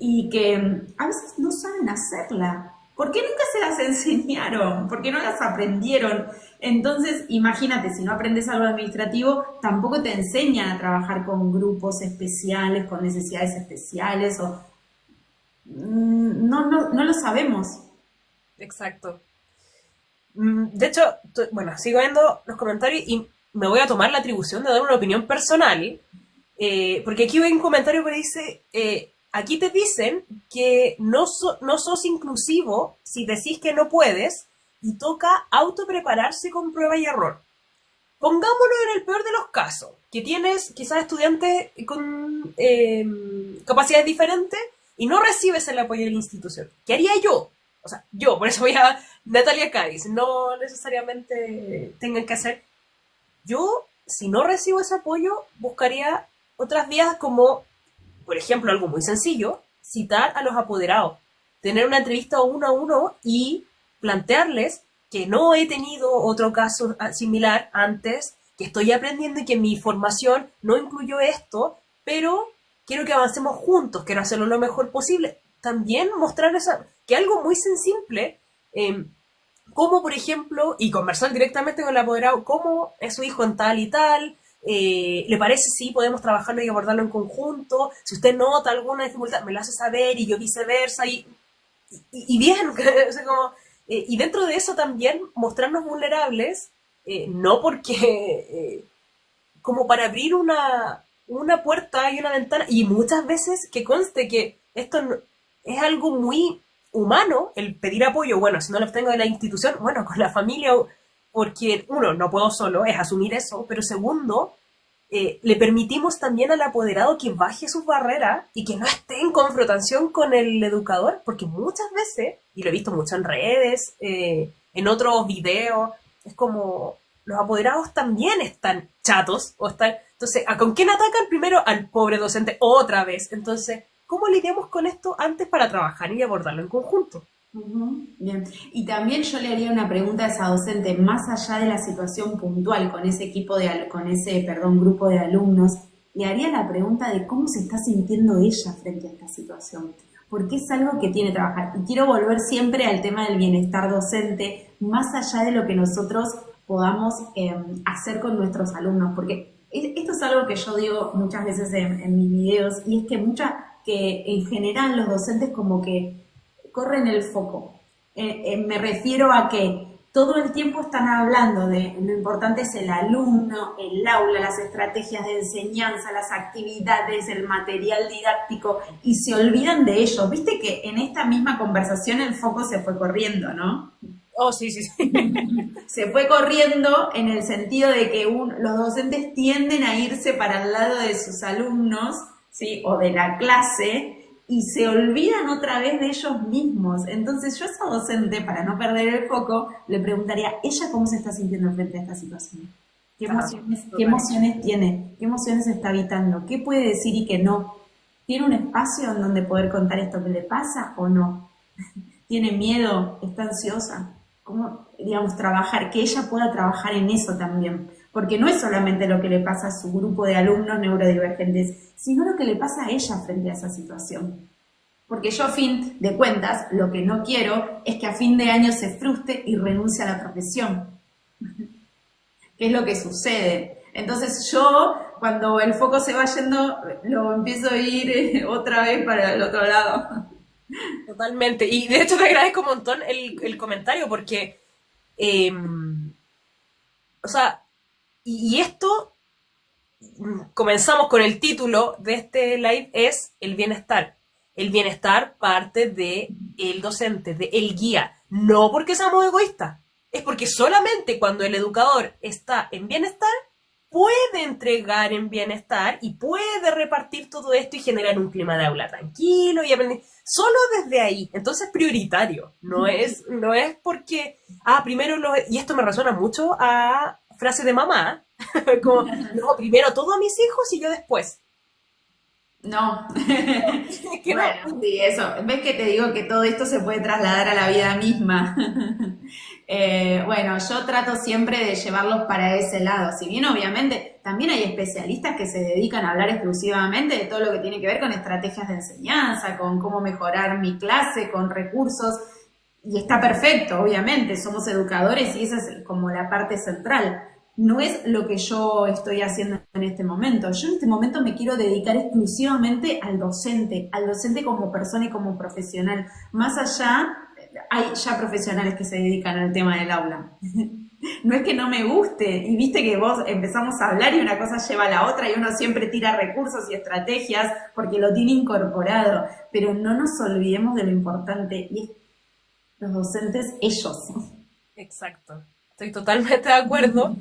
y que a veces no saben hacerla. ¿Por qué nunca se las enseñaron? ¿Por qué no las aprendieron? Entonces, imagínate, si no aprendes algo administrativo, tampoco te enseñan a trabajar con grupos especiales, con necesidades especiales, o no lo sabemos. Exacto. De hecho, bueno, sigo viendo los comentarios y me voy a tomar la atribución de dar una opinión personal, porque aquí hay un comentario que dice... aquí te dicen que no sos inclusivo si decís que no puedes y toca autoprepararse con prueba y error. Pongámonos en el peor de los casos, que tienes quizás estudiantes con capacidades diferentes y no recibes el apoyo de la institución. ¿Qué haría yo? O sea, yo, por eso voy a Natalia Cádiz, no necesariamente tengan que hacer. Yo, si no recibo ese apoyo, buscaría otras vías como... Por ejemplo, algo muy sencillo, citar a los apoderados, tener una entrevista uno a uno y plantearles que no he tenido otro caso similar antes, que estoy aprendiendo y que mi formación no incluyó esto, pero quiero que avancemos juntos, quiero hacerlo lo mejor posible. También mostrar que algo muy simple, como por ejemplo, y conversar directamente con el apoderado, cómo es su hijo en tal y tal, ¿le parece si podemos trabajarlo y abordarlo en conjunto? Si usted nota alguna dificultad, me lo hace saber y yo viceversa y bien, o sea, como, y dentro de eso también mostrarnos vulnerables, no porque como para abrir una puerta y una ventana, y muchas veces que conste que esto es algo muy humano, el pedir apoyo, bueno, si no lo obtengo de la institución, bueno, con la familia, porque uno, no puedo solo, es asumir eso, pero segundo, le permitimos también al apoderado que baje sus barreras y que no esté en confrontación con el educador, porque muchas veces, y lo he visto mucho en redes, en otros videos, es como los apoderados también están chatos, entonces, ¿con quién atacan? Primero al pobre docente otra vez. Entonces, ¿cómo lidiamos con esto antes para trabajar y abordarlo en conjunto? Bien, y también yo le haría una pregunta a esa docente, más allá de la situación puntual con ese grupo de alumnos, le haría la pregunta de cómo se está sintiendo ella frente a esta situación, porque es algo que tiene que trabajar. Y quiero volver siempre al tema del bienestar docente, más allá de lo que nosotros podamos hacer con nuestros alumnos, porque esto es algo que yo digo muchas veces en mis videos, y es que en general los docentes como que corren el foco. Me refiero a que todo el tiempo están hablando de lo importante es el alumno, el aula, las estrategias de enseñanza, las actividades, el material didáctico, y se olvidan de ellos. Viste que en esta misma conversación el foco se fue corriendo, ¿no? Oh, sí, sí, sí. Se fue corriendo en el sentido de que los docentes tienden a irse para el lado de sus alumnos, ¿sí? O de la clase, y se olvidan otra vez de ellos mismos. Entonces yo a esa docente, para no perder el foco, le preguntaría, ¿ella cómo se está sintiendo frente a esta situación? ¿Qué emociones tiene? ¿Qué emociones está habitando? ¿Qué puede decir y qué no? ¿Tiene un espacio en donde poder contar esto que le pasa o no? ¿Tiene miedo? ¿Está ansiosa? ¿Cómo, digamos, trabajar? Que ella pueda trabajar en eso también. Porque no es solamente lo que le pasa a su grupo de alumnos neurodivergentes, sino lo que le pasa a ella frente a esa situación. Porque yo, a fin de cuentas, lo que no quiero es que a fin de año se frustre y renuncie a la profesión. ¿Qué es lo que sucede? Entonces yo, cuando el foco se va yendo, lo empiezo a ir otra vez para el otro lado. Totalmente. Y de hecho te agradezco un montón el comentario porque, o sea, y esto, comenzamos con el título de este live, es el bienestar. El bienestar parte de el docente, de el guía. No porque seamos egoístas, es porque solamente cuando el educador está en bienestar, puede entregar en bienestar y puede repartir todo esto y generar un clima de aula tranquilo y aprender. Solo desde ahí. Entonces, prioritario. No es porque, primero y esto me resuena mucho a frase de mamá, como, no, primero todo a mis hijos y yo después. No. Es que bueno, no. sí, eso. ¿Ves que te digo que todo esto se puede trasladar a la vida misma? Bueno, yo trato siempre de llevarlos para ese lado. Si bien, obviamente, también hay especialistas que se dedican a hablar exclusivamente de todo lo que tiene que ver con estrategias de enseñanza, con cómo mejorar mi clase, con recursos. Y está perfecto, obviamente. Somos educadores y esa es como la parte central. No es lo que yo estoy haciendo en este momento. Yo en este momento me quiero dedicar exclusivamente al docente como persona y como profesional. Más allá, hay ya profesionales que se dedican al tema del aula. No es que no me guste, y viste que vos empezamos a hablar y una cosa lleva a la otra y uno siempre tira recursos y estrategias porque lo tiene incorporado, pero no nos olvidemos de lo importante, y es los docentes, ellos. Exacto. Estoy totalmente de acuerdo,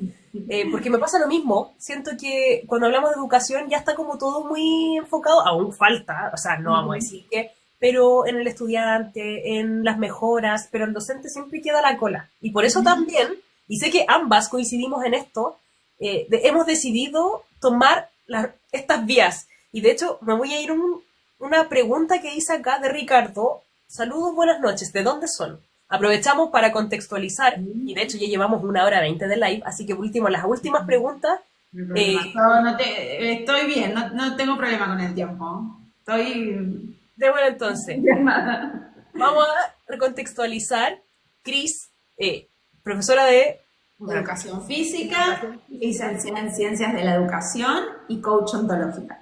porque me pasa lo mismo. Siento que cuando hablamos de educación ya está como todo muy enfocado, aún falta, o sea, no vamos a decir que, pero en el estudiante, en las mejoras, pero el docente siempre queda a la cola. Y por eso también, y sé que ambas coincidimos en esto, hemos decidido tomar estas vías. Y de hecho, me voy a ir una pregunta que hice acá de Ricardo. Saludos, buenas noches, ¿de dónde son? Aprovechamos para contextualizar, y de hecho ya llevamos 1 hora 20 de live, así que último, las últimas preguntas. Estoy bien, no tengo problema con el tiempo. Estoy... De bueno, entonces, vamos a recontextualizar. Cris, profesora de educación física, licenciada en ciencias de la educación y coach ontológica.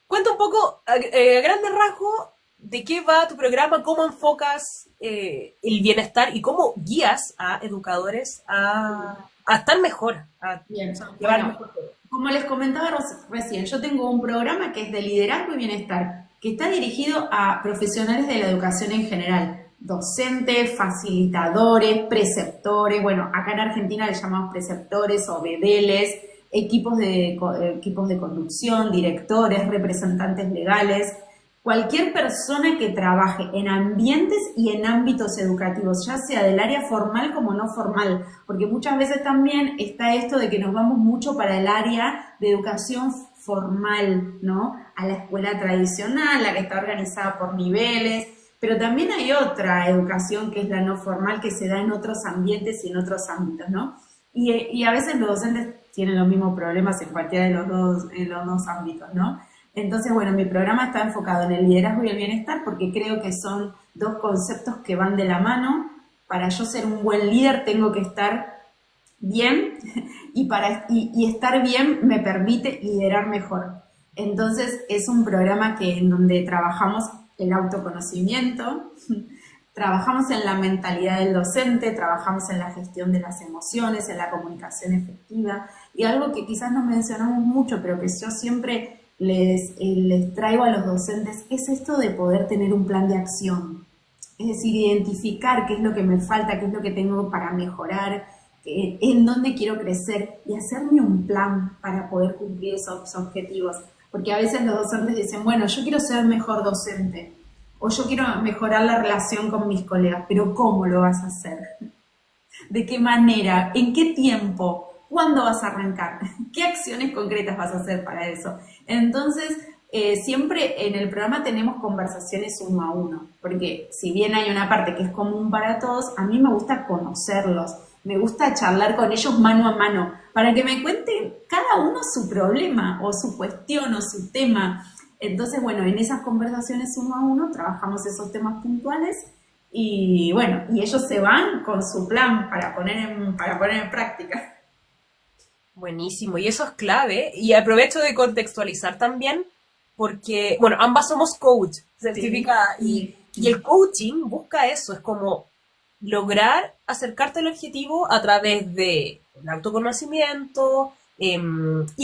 Cuenta un poco, a grandes rasgos, de qué va tu programa, cómo enfocas el bienestar y cómo guías a educadores a estar mejor, a llevar mejor. Como les comentaba recién, yo tengo un programa que es de liderazgo y bienestar, que está dirigido a profesionales de la educación en general, docentes, facilitadores, preceptores, bueno, acá en Argentina le llamamos preceptores o bedeles, equipos de conducción, directores, representantes legales. Cualquier persona que trabaje en ambientes y en ámbitos educativos, ya sea del área formal como no formal, porque muchas veces también está esto de que nos vamos mucho para el área de educación formal, ¿no? A la escuela tradicional, la que está organizada por niveles, pero también hay otra educación que es la no formal que se da en otros ambientes y en otros ámbitos, ¿no? Y a veces los docentes tienen los mismos problemas en cualquiera de los dos ámbitos, ¿no? Entonces, bueno, mi programa está enfocado en el liderazgo y el bienestar porque creo que son dos conceptos que van de la mano. Para yo ser un buen líder tengo que estar bien y estar bien me permite liderar mejor. Entonces, es un programa en donde trabajamos el autoconocimiento, trabajamos en la mentalidad del docente, trabajamos en la gestión de las emociones, en la comunicación efectiva y algo que quizás no mencionamos mucho, pero que yo siempre les traigo a los docentes es esto de poder tener un plan de acción, es decir, identificar qué es lo que me falta, qué es lo que tengo para mejorar, en dónde quiero crecer y hacerme un plan para poder cumplir esos objetivos, porque a veces los docentes dicen, bueno, yo quiero ser mejor docente, o yo quiero mejorar la relación con mis colegas, pero ¿cómo lo vas a hacer? ¿De qué manera? ¿En qué tiempo? ¿Cuándo vas a arrancar? ¿Qué acciones concretas vas a hacer para eso? Entonces, siempre en el programa tenemos conversaciones uno a uno, porque si bien hay una parte que es común para todos, a mí me gusta conocerlos, me gusta charlar con ellos mano a mano, para que me cuenten cada uno su problema, o su cuestión, o su tema. Entonces, bueno, en esas conversaciones uno a uno trabajamos esos temas puntuales y, bueno, y ellos se van con su plan para poner en práctica. Buenísimo, y eso es clave. Y aprovecho de contextualizar también, porque, bueno, ambas somos coach, Sí, certificada, y el coaching busca eso, es como lograr acercarte al objetivo a través de el autoconocimiento, ir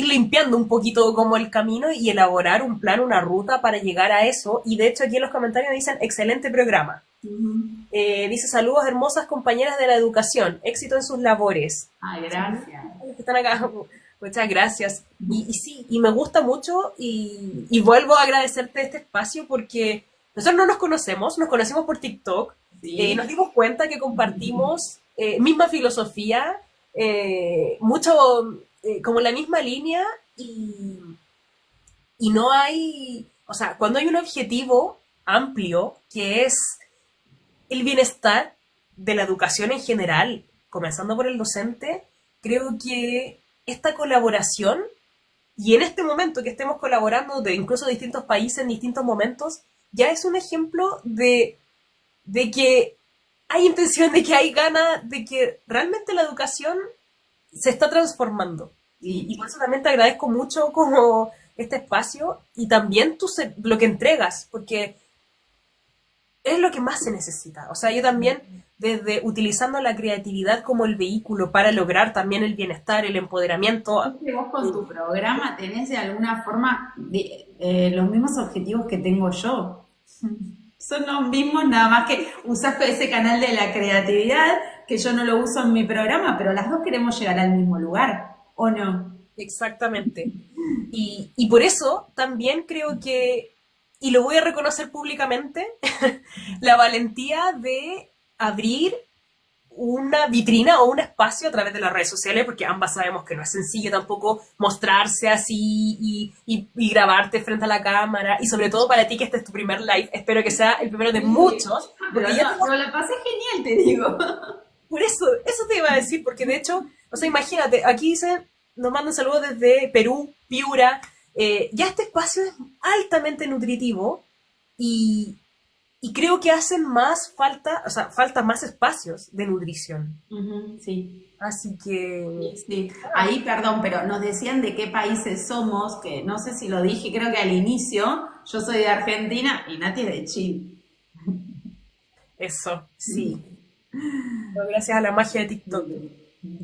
limpiando un poquito como el camino y elaborar un plan, una ruta para llegar a eso. Y de hecho aquí en los comentarios dicen, excelente programa. Ujú. Dice, saludos hermosas compañeras de la educación, éxito en sus labores. Ay, gracias. Los que están acá, muchas gracias. Y sí, y me gusta mucho y vuelvo a agradecerte este espacio porque nosotros no nos conocemos por TikTok, nos Sí. dimos cuenta que compartimos misma filosofía, mucho como la misma línea y no hay, o sea, cuando hay un objetivo amplio que es el bienestar de la educación en general, comenzando por el docente, creo que esta colaboración, y en este momento que estemos colaborando de incluso distintos países en distintos momentos, ya es un ejemplo de que hay intención, de que hay ganas, de que realmente la educación se está transformando. Y Sí. por eso también te agradezco mucho como este espacio y también lo que entregas, porque es lo que más se necesita. O sea, yo también, desde utilizando la creatividad como el vehículo para lograr también el bienestar, el empoderamiento. Es que vos con tu programa tenés de alguna forma los mismos objetivos que tengo yo. Son los mismos, nada más que usás ese canal de la creatividad, que yo no lo uso en mi programa, pero las dos queremos llegar al mismo lugar, ¿o no? Exactamente. Y por eso también creo que, y lo voy a reconocer públicamente, la valentía de abrir una vitrina o un espacio a través de las redes sociales, porque ambas sabemos que no es sencillo tampoco mostrarse así y grabarte frente a la cámara, y sobre todo para ti que este es tu primer live, espero que sea el primero de Sí. muchos, Pero porque ya no, yo la pasé genial, te digo. por eso te iba a decir, porque de hecho, o sea, imagínate, aquí dice, nos mandan saludos desde Perú, Piura, ya este espacio es altamente nutritivo y, y creo que hacen más falta, o sea, falta más espacios de nutrición. Ujú, sí. Así que, Sí, ahí perdón, pero nos decían de qué países somos, que no sé si lo dije, creo que al inicio, yo soy de Argentina y Nati es de Chile. eso, sí. Pero gracias a la magia de TikTok.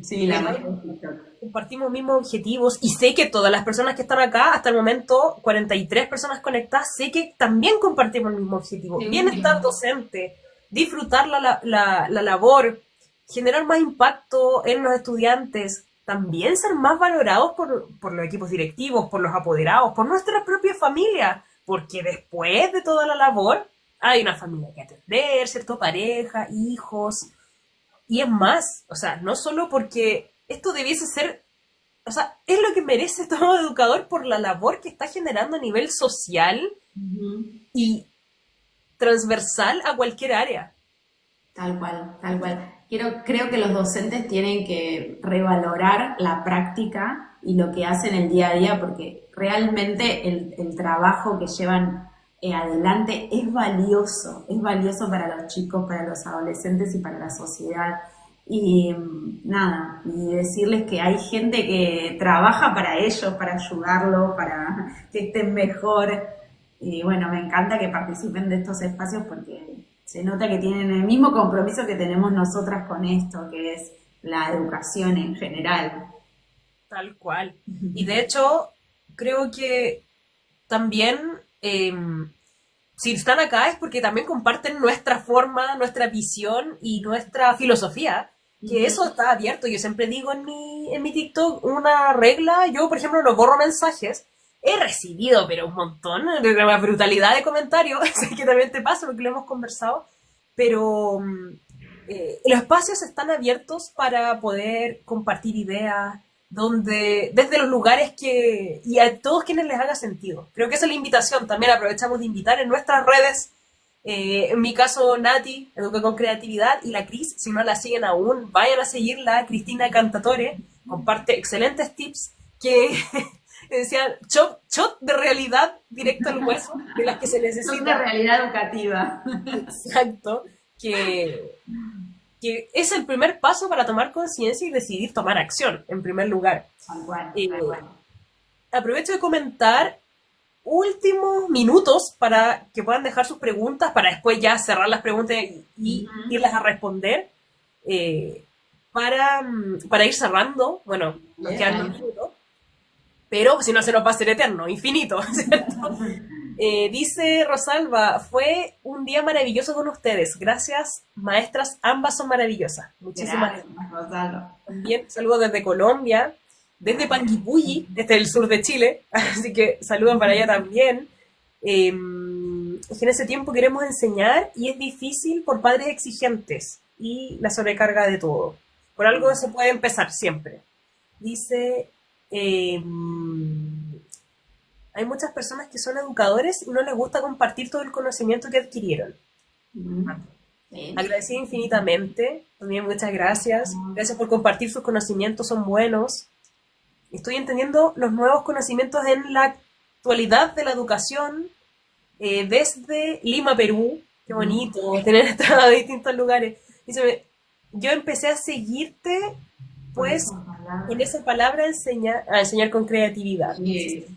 Sí, la Igual magia de TikTok. compartimos mismos objetivos y sé que todas las personas que están acá, hasta el momento, 43 personas conectadas, sé que también compartimos el mismo objetivo. Sí, Bienestar docente, disfrutar la labor, generar más impacto en los estudiantes, también ser más valorados por los equipos directivos, por los apoderados, por nuestra propia familia, porque después de toda la labor hay una familia que atender, ¿cierto? Pareja, hijos, y es más, o sea, no solo porque esto debiese ser, o sea, es lo que merece todo educador por la labor que está generando a nivel social Ujú. y transversal a cualquier área. Tal cual, tal cual. Creo que los docentes tienen que revalorar la práctica y lo que hacen el día a día, porque realmente el trabajo que llevan adelante es valioso para los chicos, para los adolescentes y para la sociedad. Y nada, y decirles que hay gente que trabaja para ellos, para ayudarlos, para que estén mejor. Y bueno, me encanta que participen de estos espacios porque se nota que tienen el mismo compromiso que tenemos nosotras con esto, que es la educación en general. Tal cual. Y de hecho, creo que también, eh, si están acá es porque también comparten nuestra forma, nuestra visión y nuestra filosofía, que Ujú. eso está abierto. Yo siempre digo en mi TikTok una regla, yo por ejemplo no borro mensajes, he recibido, pero un montón, de una brutalidad de comentarios, que también te pasa porque lo hemos conversado, pero los espacios están abiertos para poder compartir ideas, donde, desde los lugares que, y a todos quienes les haga sentido. Creo que esa es la invitación, también aprovechamos de invitar en nuestras redes, en mi caso Nati, Educa con Creatividad, y la Cris, si no la siguen aún, vayan a seguirla, Cristina Cantatore, comparte excelentes tips que decían shot de realidad directo al hueso, de las que se necesita. Shot de realidad educativa. Exacto, que es el primer paso para tomar conciencia y decidir tomar acción, en primer lugar. Tal cual, tal cual. Aprovecho de comentar últimos minutos para que puedan dejar sus preguntas, para después ya cerrar las preguntas y irlas a responder. Para ir cerrando, bueno, nos quedan 2 minutos, pero si no se nos va a hacer eterno, infinito, ¿cierto? Dice Rosalba, fue un día maravilloso con ustedes. Gracias, maestras, ambas son maravillosas. Muchísimas gracias. Rosalba. También saludos desde Colombia, desde Panguipulli, desde el sur de Chile, así que saludos para allá también. En ese tiempo queremos enseñar y es difícil por padres exigentes y la sobrecarga de todo. Por algo se puede empezar siempre. Dice... hay muchas personas que son educadores y no les gusta compartir todo el conocimiento que adquirieron. Sí. Agradecida infinitamente. También muchas gracias. Gracias por compartir sus conocimientos, son buenos. Estoy entendiendo los nuevos conocimientos en la actualidad de la educación desde Lima, Perú. Qué bonito tener estado de distintos lugares. Dice, yo empecé a seguirte pues en esa palabra a enseñar con creatividad. Sí.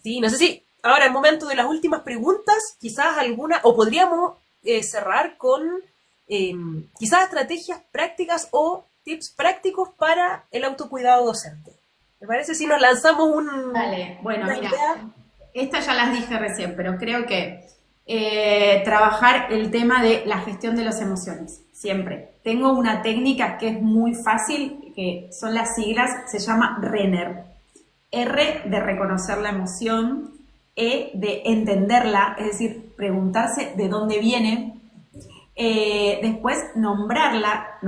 Sí, no sé si ahora el momento de las últimas preguntas, quizás alguna, o podríamos cerrar con quizás estrategias prácticas o tips prácticos para el autocuidado docente. ¿Te parece si nos lanzamos un... Vale, bueno, mira, estas ya las dije recién, pero creo que trabajar el tema de la gestión de las emociones, siempre. Tengo una técnica que es muy fácil, que son las siglas, se llama RENER. R de reconocer la emoción, E de entenderla, es decir, preguntarse de dónde viene. Después nombrarla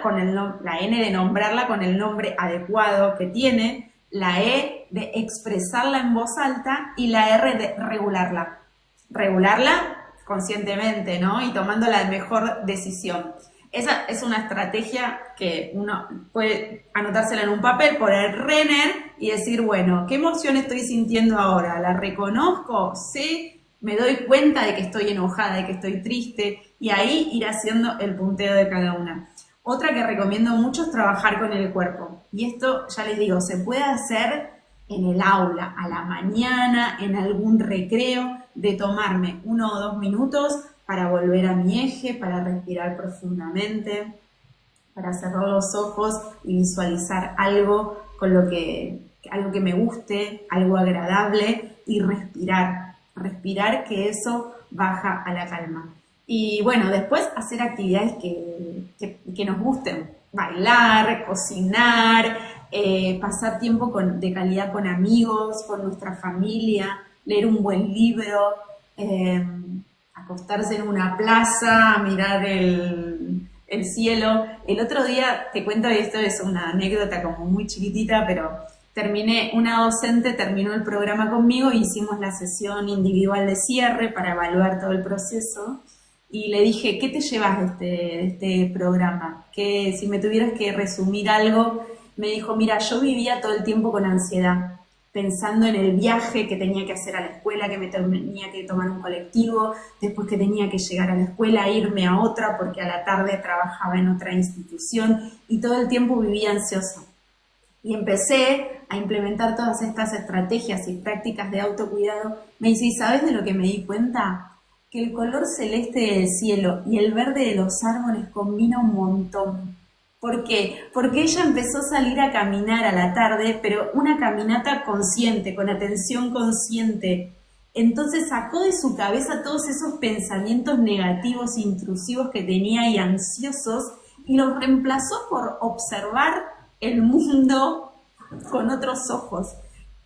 con la N de nombrarla con el nombre adecuado que tiene, la E de expresarla en voz alta y la R de regularla. Regularla conscientemente, ¿no? Y tomando la mejor decisión. Esa es una estrategia que uno puede anotársela en un papel, poner RENER y decir, bueno, ¿qué emoción estoy sintiendo ahora? ¿La reconozco? ¿Sí? ¿Me doy cuenta de que estoy enojada, de que estoy triste? Y ahí ir haciendo el punteo de cada una. Otra que recomiendo mucho es trabajar con el cuerpo. Y esto, ya les digo, se puede hacer en el aula, a la mañana, en algún recreo, de tomarme 1 o 2 minutos para volver a mi eje, para respirar profundamente, para cerrar los ojos y visualizar algo algo que me guste, algo agradable y respirar que eso baja a la calma. Y bueno, después hacer actividades que nos gusten, bailar, cocinar, pasar tiempo de calidad con amigos, con nuestra familia, leer un buen libro, acostarse en una plaza, mirar el cielo. El otro día, te cuento, esto es una anécdota como muy chiquitita, pero una docente terminó el programa conmigo e hicimos la sesión individual de cierre para evaluar todo el proceso. Y le dije, ¿qué te llevas de este programa? Que si me tuvieras que resumir algo, me dijo, mira, yo vivía todo el tiempo con ansiedad, pensando en el viaje que tenía que hacer a la escuela, que me tenía que tomar un colectivo, después que tenía que llegar a la escuela, irme a otra, porque a la tarde trabajaba en otra institución, y todo el tiempo vivía ansiosa. Y empecé a implementar todas estas estrategias y prácticas de autocuidado. Me dice, ¿y sabes de lo que me di cuenta? Que el color celeste del cielo y el verde de los árboles combina un montón. ¿Por qué? Porque ella empezó a salir a caminar a la tarde, pero una caminata consciente, con atención consciente. Entonces sacó de su cabeza todos esos pensamientos negativos, intrusivos que tenía y ansiosos, y los reemplazó por observar el mundo con otros ojos.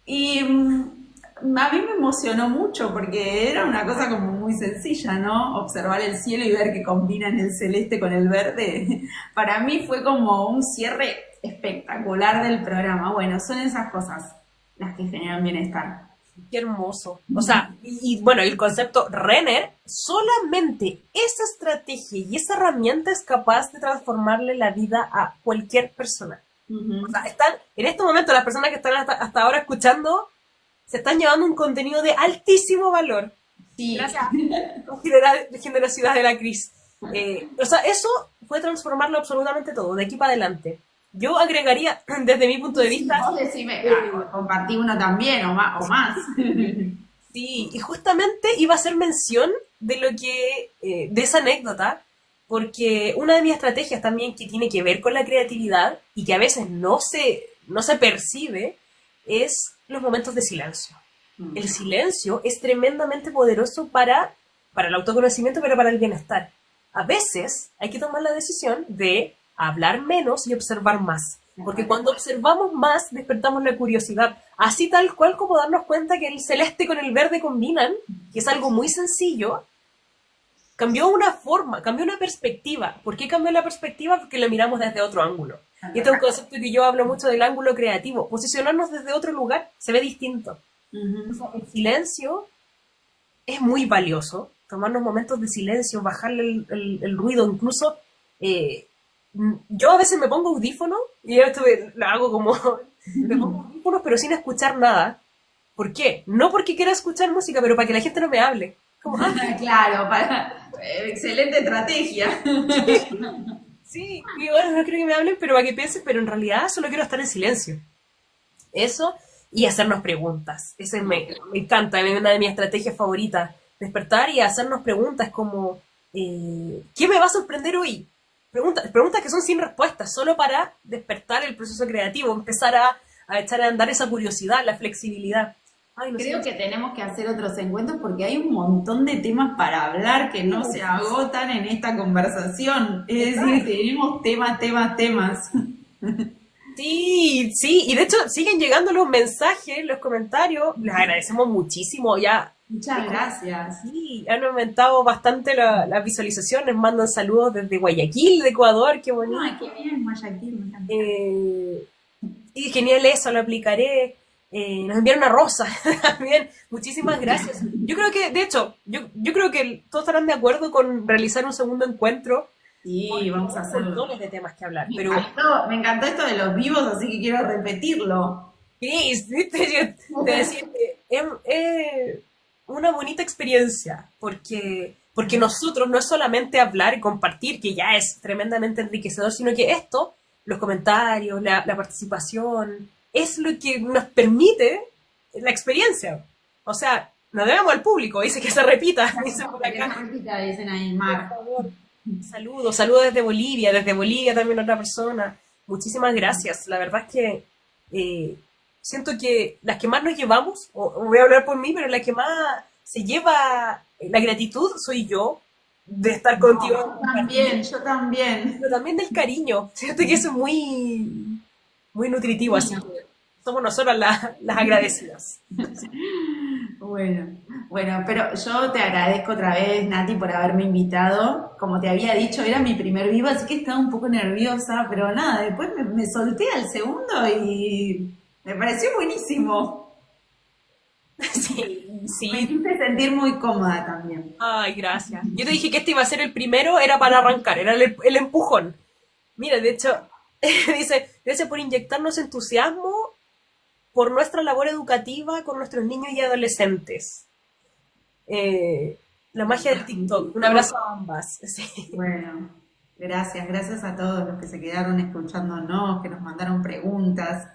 Y a mí me emocionó mucho porque era una cosa como muy sencilla, ¿no? Observar el cielo y ver que combinan el celeste con el verde. Para mí fue como un cierre espectacular del programa. Bueno, son esas cosas las que generan bienestar. Qué hermoso. O sea, bueno, el concepto Renner, solamente esa estrategia y esa herramienta es capaz de transformarle la vida a cualquier persona. O sea, están, en este momento las personas que están hasta ahora escuchando se están llevando un contenido de altísimo valor. Sí. Gracias a la generosidad de la Cris. O sea, eso puede transformarlo absolutamente todo, de aquí para adelante. Yo agregaría, desde mi punto de vista... Vos decime, compartí uno también o más. Sí, y justamente iba a hacer mención de lo que, de esa anécdota, porque una de mis estrategias también que tiene que ver con la creatividad y que a veces no se percibe es los momentos de silencio. El silencio es tremendamente poderoso para el autoconocimiento, pero para el bienestar. A veces hay que tomar la decisión de hablar menos y observar más. Porque cuando observamos más, despertamos la curiosidad. Así tal cual como darnos cuenta que el celeste con el verde combinan, que es algo muy sencillo, cambió una forma, cambió una perspectiva. ¿Por qué cambió la perspectiva? Porque lo miramos desde otro ángulo. Y este es un concepto que yo hablo mucho del ángulo creativo. Posicionarnos desde otro lugar se ve distinto. El silencio es muy valioso. Tomarnos momentos de silencio, bajarle el ruido, incluso... yo a veces me pongo audífonos y esto lo hago como me pongo audífonos pero sin escuchar nada. ¿Por qué? No porque quiera escuchar música, pero para que la gente no me hable. Como, claro, excelente estrategia. Sí, y bueno, no quiero que me hablen, pero para que piensen, pero en realidad solo quiero estar en silencio. Eso, y hacernos preguntas. Ese me encanta, es una de mis estrategias favoritas. Despertar y hacernos preguntas como, ¿qué me va a sorprender hoy? Preguntas que son sin respuestas, solo para despertar el proceso creativo, empezar a echar a andar esa curiosidad, la flexibilidad. Ay, no Creo sé. que tenemos que hacer otros encuentros porque hay un montón de temas para hablar que no se agotan en esta conversación. Es decir, tenemos temas. Sí, sí, y de hecho siguen llegando los mensajes, los comentarios, les agradecemos muchísimo, ya. Muchas gracias. Sí, han aumentado bastante las visualizaciones, mandan saludos desde Guayaquil, de Ecuador, qué bonito. Ay, qué bien, Guayaquil, me encanta. Sí, genial eso, lo aplicaré. Nos enviaron una rosa también, muchísimas gracias. Yo creo que, de hecho, yo creo que todos estarán de acuerdo con realizar un segundo encuentro. Sí, vamos a hacerlo. Montones de temas que hablar, pero... Me encantó esto de los vivos, así que quiero repetirlo. Sí, te decía que es una bonita experiencia, porque nosotros no es solamente hablar y compartir, que ya es tremendamente enriquecedor, sino que esto, los comentarios, la participación, es lo que nos permite la experiencia. O sea, nos debemos al público, dice que se repita, dice por acá. Dicen ahí, Mar. Por favor. Saludos desde Bolivia también otra persona. Muchísimas gracias. La verdad es que siento que las que más nos llevamos, o voy a hablar por mí, pero la que más se lleva la gratitud soy yo de estar contigo. Yo también. Pero también del cariño. Siento que eso es muy, muy nutritivo, así que somos nosotras las agradecidas. Bueno, pero yo te agradezco otra vez, Nati, por haberme invitado. Como te había dicho, era mi primer vivo, así que estaba un poco nerviosa, pero nada, después me solté al segundo y me pareció buenísimo. Sí, Me sí. hiciste sentir muy cómoda también. Ay, gracias. Yo te dije que este iba a ser el primero, era para arrancar, era el empujón. Mira, de hecho, dice, gracias por inyectarnos entusiasmo por nuestra labor educativa con nuestros niños y adolescentes. La magia del TikTok. Un abrazo a ambas. Sí. Bueno, gracias a todos los que se quedaron escuchándonos, que nos mandaron preguntas.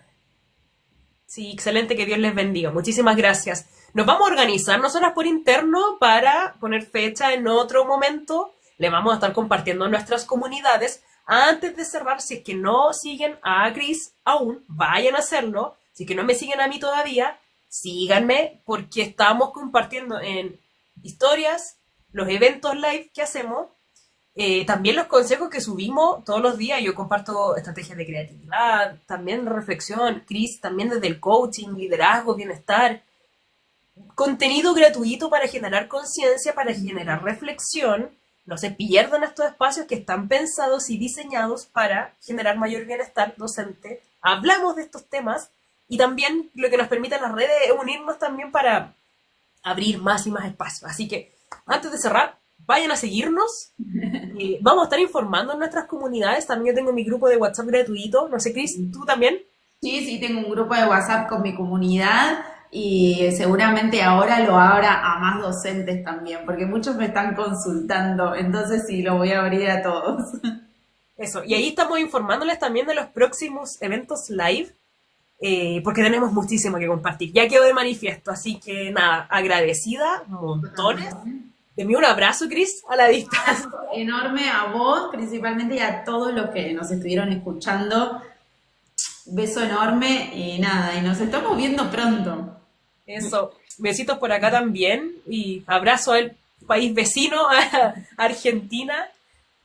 Sí, excelente, que Dios les bendiga. Muchísimas gracias. Nos vamos a organizar nosotras por interno para poner fecha en otro momento. Le vamos a estar compartiendo en nuestras comunidades. Antes de cerrar, si es que no siguen a Cris aún, vayan a hacerlo. Si es que no me siguen a mí todavía, síganme porque estamos compartiendo en historias los eventos live que hacemos. También los consejos que subimos todos los días, yo comparto estrategias de creatividad, también de reflexión, Cris, también desde el coaching, liderazgo, bienestar, contenido gratuito para generar conciencia, para generar reflexión. No se pierdan estos espacios que están pensados y diseñados para generar mayor bienestar docente. Hablamos de estos temas y también lo que nos permite las redes es unirnos también para abrir más y más espacios. Así que antes de cerrar, vayan a seguirnos. Vamos a estar informando en nuestras comunidades. También yo tengo mi grupo de WhatsApp gratuito. No sé, Cris, ¿tú también? Sí, sí, tengo un grupo de WhatsApp con mi comunidad y seguramente ahora lo abra a más docentes también, porque muchos me están consultando, entonces sí, lo voy a abrir a todos. Eso, y ahí estamos informándoles también de los próximos eventos live, porque tenemos muchísimo que compartir. Ya quedó de manifiesto, así que nada, agradecida, montones. Te envío un abrazo, Cris, a la distancia. Enorme a vos, principalmente, y a todos los que nos estuvieron escuchando. Beso enorme y nada, y nos estamos viendo pronto. Eso, besitos por acá también, y abrazo al país vecino, a Argentina,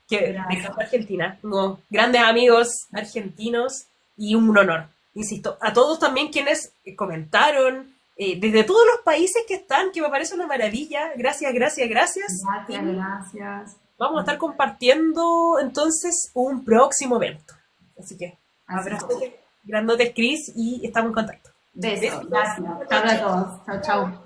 que me encanta Argentina. Tengo grandes amigos argentinos y un honor, insisto, a todos también quienes comentaron, desde todos los países que están, que me parece una maravilla. Gracias, gracias, gracias. Gracias, gracias. Vamos a estar compartiendo entonces un próximo evento. Así que abrazo grandotes, Cris, y estamos en contacto. Besos, gracias. Chao a todos. Chao, chao.